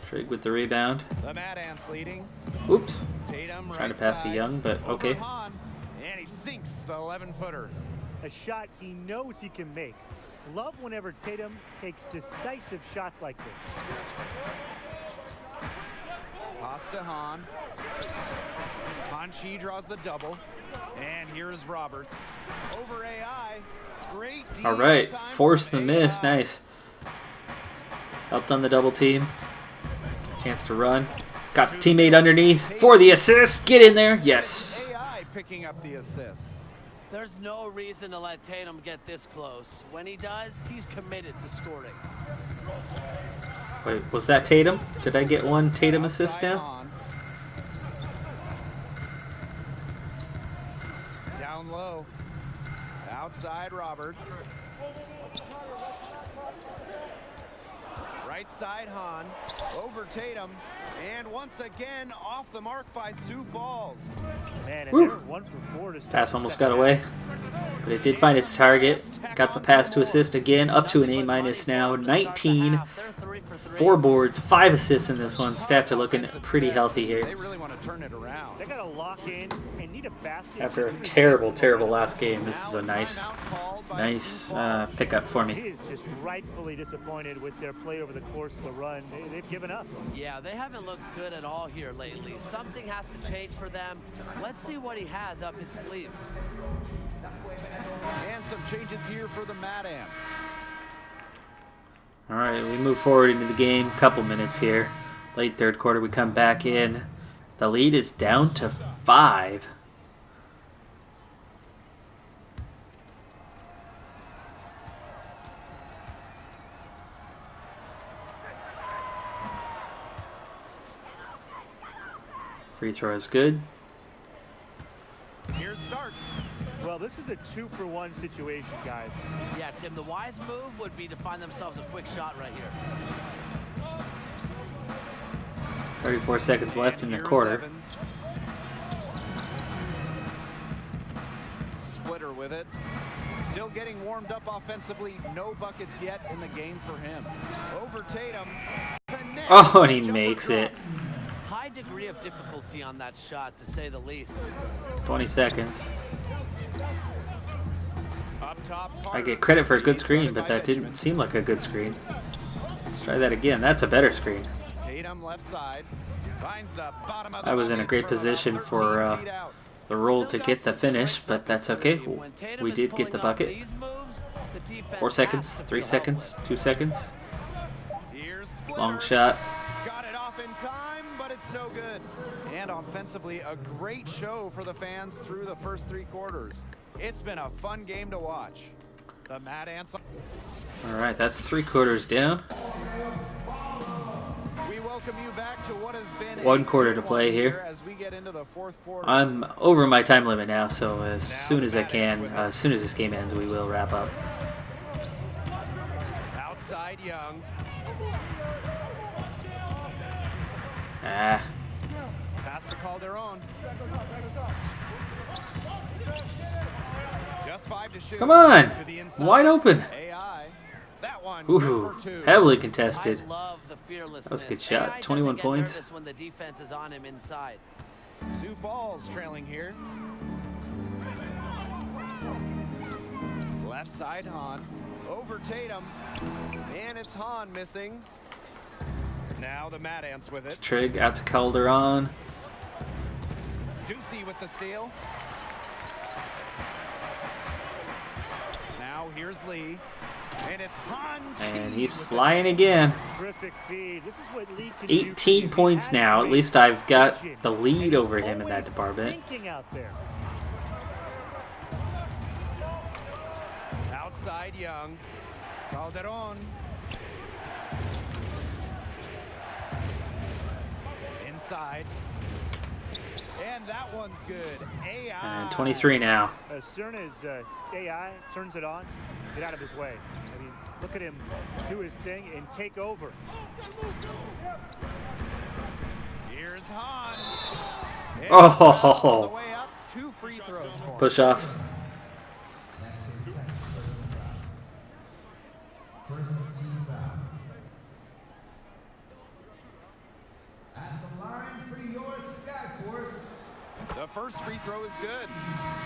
Trig with the rebound. Oops. Trying to pass to Young, but okay. And he sinks the 11-footer. A shot he knows he can make. Love whenever Tatum takes decisive shots like this. Pass to Han. Hanchi draws the double. And here is Roberts. Over AI. Great deal. All right, force the miss. Nice. Helped on the double team. Chance to run. Got the teammate underneath for the assist. Get in there. Yes. AI picking up the assist. There's no reason to let Tatum get this close. When he does, he's committed to scoring. Wait, was that Tatum? Did I get one Tatum assist now? Down low. Outside Roberts. Right side Han. Over Tatum. And once again off the mark by Sioux Falls. Man, and they're 1 for 4 to start. Pass almost got away, but it did find its target. Got the pass to assist again, up to an A- now. 19, 4 boards, 5 assists in this one. Stats are looking pretty healthy here. They really want to turn it around. They gotta lock in and need a basket. After a terrible, terrible last game, this is a nice Nice pickup for He me. is just rightfully disappointed with their play over the course of the run. They've given up. Yeah, they haven't looked good at all here lately. Something has to change for them. Let's see what he has up his sleeve. And some changes here for the Mad Ants. All right, we move forward into the game. Couple minutes here. Late third quarter, we come back in. The lead is down to 5. Free throw is good. Here starts. Well, this is a 2-for-1 situation, guys. Yeah, Tim, the wise move would be to find themselves a quick shot right here. 34 seconds left in the quarter. Evans. Splitter with it. Still getting warmed up offensively. No buckets yet in the game for him. Over Tatum. Oh, and he makes it. High degree of difficulty on that shot, to say the least. 20 seconds. Up top, I get credit for a good screen, but that didn't seem like a good screen. Let's try that again. That's a better screen. Tatum left side. Finds the bottom of the I was in a bucket great from position about for 13 feet out. the roll to get the finish, but that's okay. We did get the bucket. 4 seconds, 3 seconds, 2 seconds. Here's Long Splitter. shot. Got it off in time, but it's no good. And offensively, a great show for the fans through the first 3 quarters. It's been a fun game to watch. The Mad Ants. All right, that's 3 quarters down. We welcome you back to what has been 1 a quarter to good play one here. as we get into the 4th quarter. I'm over my time limit now, so as soon as I can, as soon as this game ends, we will wrap up. Outside Young. Ah, Pass to Calderon. Just 5 to shoot. come on! To the inside. Wide open. AI. That one. Ooh, good for 2. heavily contested. I love the fearlessness. That was a good shot. AI 21 doesn't get points. nervous when the defense is on him inside. Sioux Falls trailing here. Left side Hahn. Over Tatum. And it's Hahn missing. Now the Mad Ants with it. Trig out to Calderon. Ducey with the steal. Now here's Lee. And it's Hahn. And he's flying again. Terrific feed. This is what Lee can do for 18 you. points He has now. to At least I've got make the vision, lead and over he's him in that always department. Thinking out there. Outside Young. Calderon. Inside. And that one's good. AI. And 23 now. As soon as AI turns it on, get out of his way. I mean, look at him do his thing and take over. Here's Hahn. And Oh, on the way up, 2 free throws for him. push off. First team foul. At the line for your Skyforce. The first free throw is good.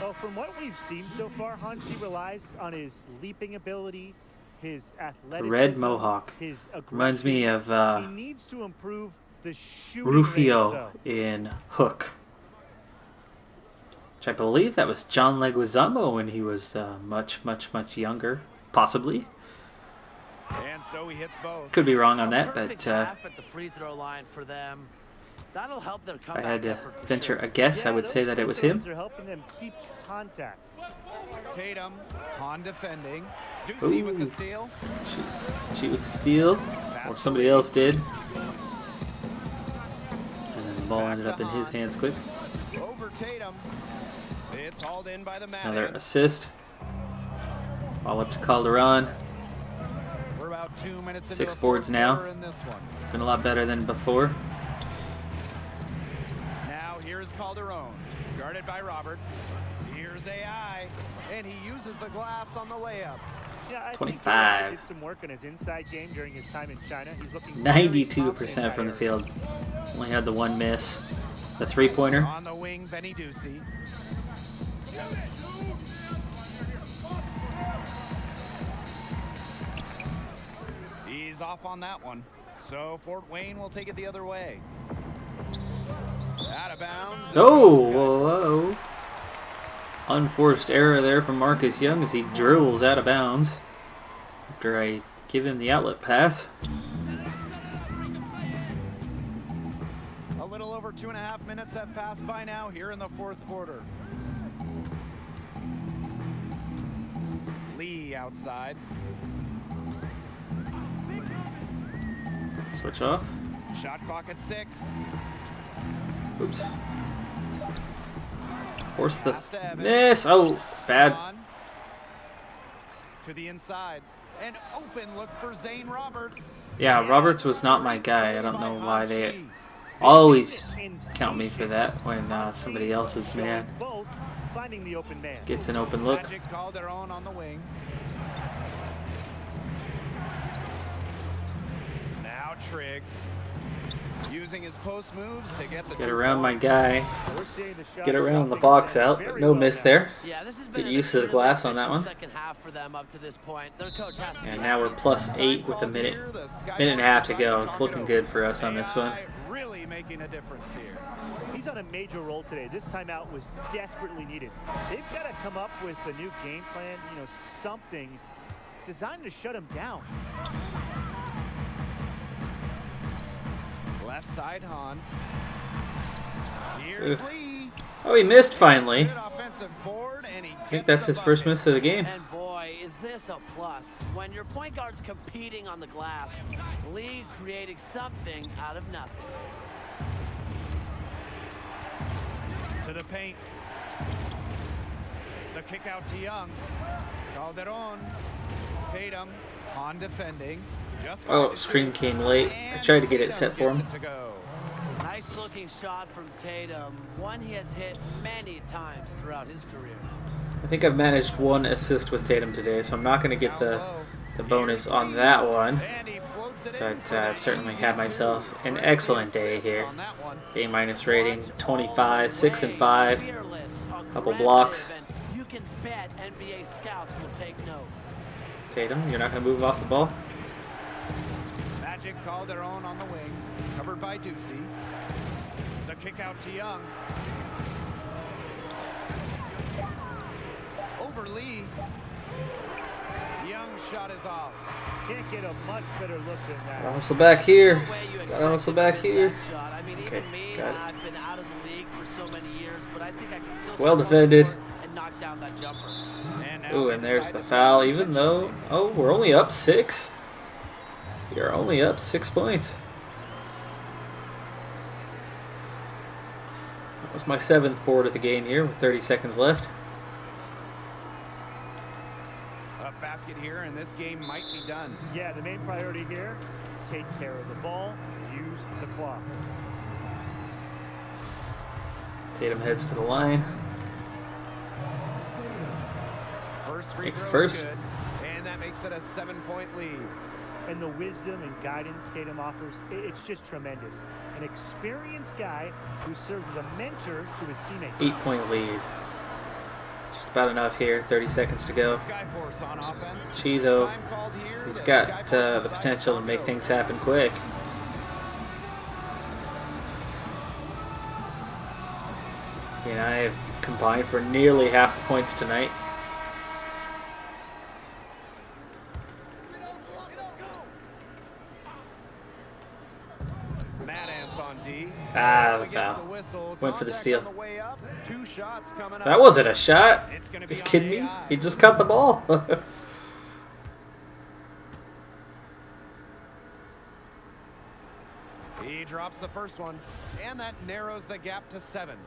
Well, from what we've seen so far, Hanshi relies on his leaping ability, his athleticism, Red Mohawk. his aggression. Reminds me of He needs to improve the shooting Rufio range, though. in Hook. Which I believe that was John Leguizamo when he was much, much, much younger. Possibly. And so he hits both. Could be wrong on that, Perfect but half at the free throw line for them. That'll help their if comeback I had to effort for venture sure. a guess, I Yeah, would say those that it free was throws him. are helping them keep contact. Tatum. Hahn defending. Ducey with the Ooh. steal. Cheat with the steal, or somebody else did. And then the ball ended up in his hands quick. Over Tatum. It's hauled in by the Mad Another Ants. assist. Ball up to Calderon. We're about 2 minutes 6 into the boards fourth now. quarter in this one. Been a lot better than before. Now here's Calderon, guarded by Roberts. Here's AI, and he uses the glass on the layup. Yeah, I 25. think AI did some work on his inside game during his time in China. He's looking very 92% confident from in the that area. field. Only had the one miss. The 3-pointer. On the wing, Benny Ducey. is off on that one. So Fort Wayne will take it the other way. Out of bounds. Oh, whoa. Unforced error there from Marcus Young as he drills out of bounds after I give him the outlet pass. A little over 2.5 minutes have passed by now here in the fourth quarter. Lee outside. Switch off. Shot clock at 6. Oops. Force the miss. Oh, bad. To the inside. An open look for Zane Roberts. Yeah, Roberts was not my guy. I don't know why they always count me for that when somebody else's man Finding the open man. gets an open look. Magic called their own on the wing. Now Trigg using his post moves to get the Get around my guy. Get around the box out, but no miss there. Get used to the glass on that one. And now we're +8 with a minute and a half to go. It's looking good for us on this one. Really making a difference here. He's on a major role today. This timeout was desperately needed. They've got to come up with a new game plan, something designed to shut him down. Left side, Hahn. Here's Lee. Oh, he missed finally. Good offensive board, and he I think that's his first miss of the game. And boy, is this a plus. When your point guard's competing on the glass, Lee creating something out of nothing. To the paint. The kick out to Young. Calderon. Tatum. On defending. Oh, screen came late. I tried to get it set for him. Nice looking shot from Tatum. One he has hit many times throughout his career. I think I've managed 1 assist with Tatum today, so I'm not going to get the bonus on that one. But I've certainly had myself an excellent day here. A- rating, 25, 6 and 5. Couple blocks. You can bet NBA scouts will take note. Tatum, you're not going to move off the ball? Magic called their own on the wing. Covered by Ducey. The kick out to Young. Over Lee. Young shot is off. Can't get a much better look than that. Gotta hustle back here. Gotta hustle back here. Okay, got it. I've been out of the league for so many years, but I think I can still Well defended. and knock down that jumper. Ooh, and there's the foul, even though... Oh, we're only up 6. We are only up 6 points. That was my 7th board of the game here with 30 seconds left. A basket here, and this game might be done. Yeah, the main priority here, take care of the ball, use the clock. Tatum heads to the line. First free Makes the throw is first. good, and that makes it a 7-point lead. And the wisdom and guidance Tatum offers, it's just tremendous. An experienced guy who serves as a mentor to his teammates. 8-point lead. Just about enough here. 30 seconds to go. Skyforce on offense. Chi, though, Time called here. he's The got Skyforce the is potential to on make go. things happen quick. He and I have combined for nearly half the points tonight. Mad Ants on D. Ah, the Gets foul. whistle. Went for the Contact steal. on the way up. 2 shots coming That up. wasn't a shot. It's gonna Are be you on kidding me? AI. He just caught the ball. He drops the first one, and that narrows the gap to 7.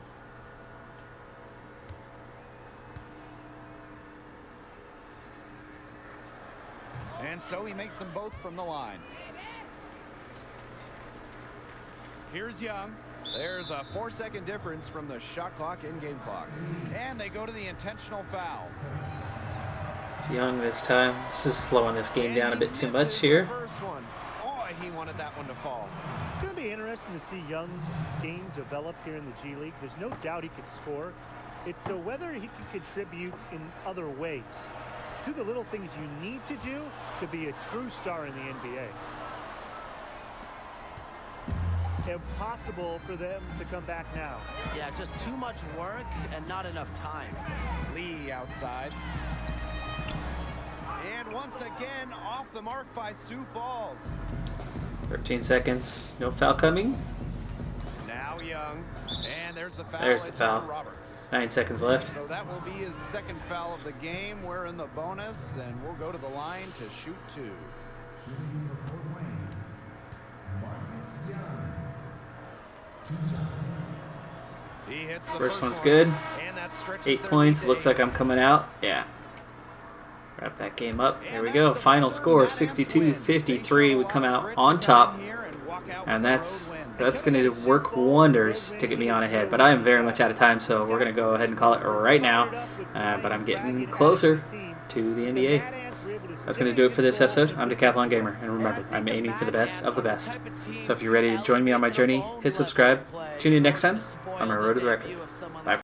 And so he makes them both from the line. Here's Young. There's a 4-second difference from the shot clock and game clock. And they go to the intentional foul. It's Young this time. This is slowing this game And down a he bit too misses much the here. first one. Oh, he wanted that one to fall. It's going to be interesting to see Young's game develop here in the G League. There's no doubt he could score. It's whether he can contribute in other ways. Do the little things you need to do to be a true star in the NBA. impossible for them to come back now. Yeah, just too much work and not enough time. Lee outside. And once again, off the mark by Sioux Falls. 13 seconds. No foul coming. Now Young. And there's the foul. There's the It's foul. on Roberts. 9 seconds left. So that will be his second foul of the game. We're in the bonus, and we'll go to the line to shoot 2. Shooting for Fort Wayne, Marcus Young. 2 shots. He hits the First one's one, good. and that stretches 8 their points. lead Looks to like 8. I'm coming out. Yeah. Wrap that game up. Here we go. Final score 62-53. We come out on top. And that's going to work wonders to get me on ahead. But I am very much out of time, so we're going to go ahead and call it right now. But I'm getting closer to the NBA. That's going to do it for this episode. I'm Decathlon Gamer, and remember, I'm aiming for the best of the best. So if you're ready to join me on my journey, hit subscribe. Tune in next time on my Road to the Record.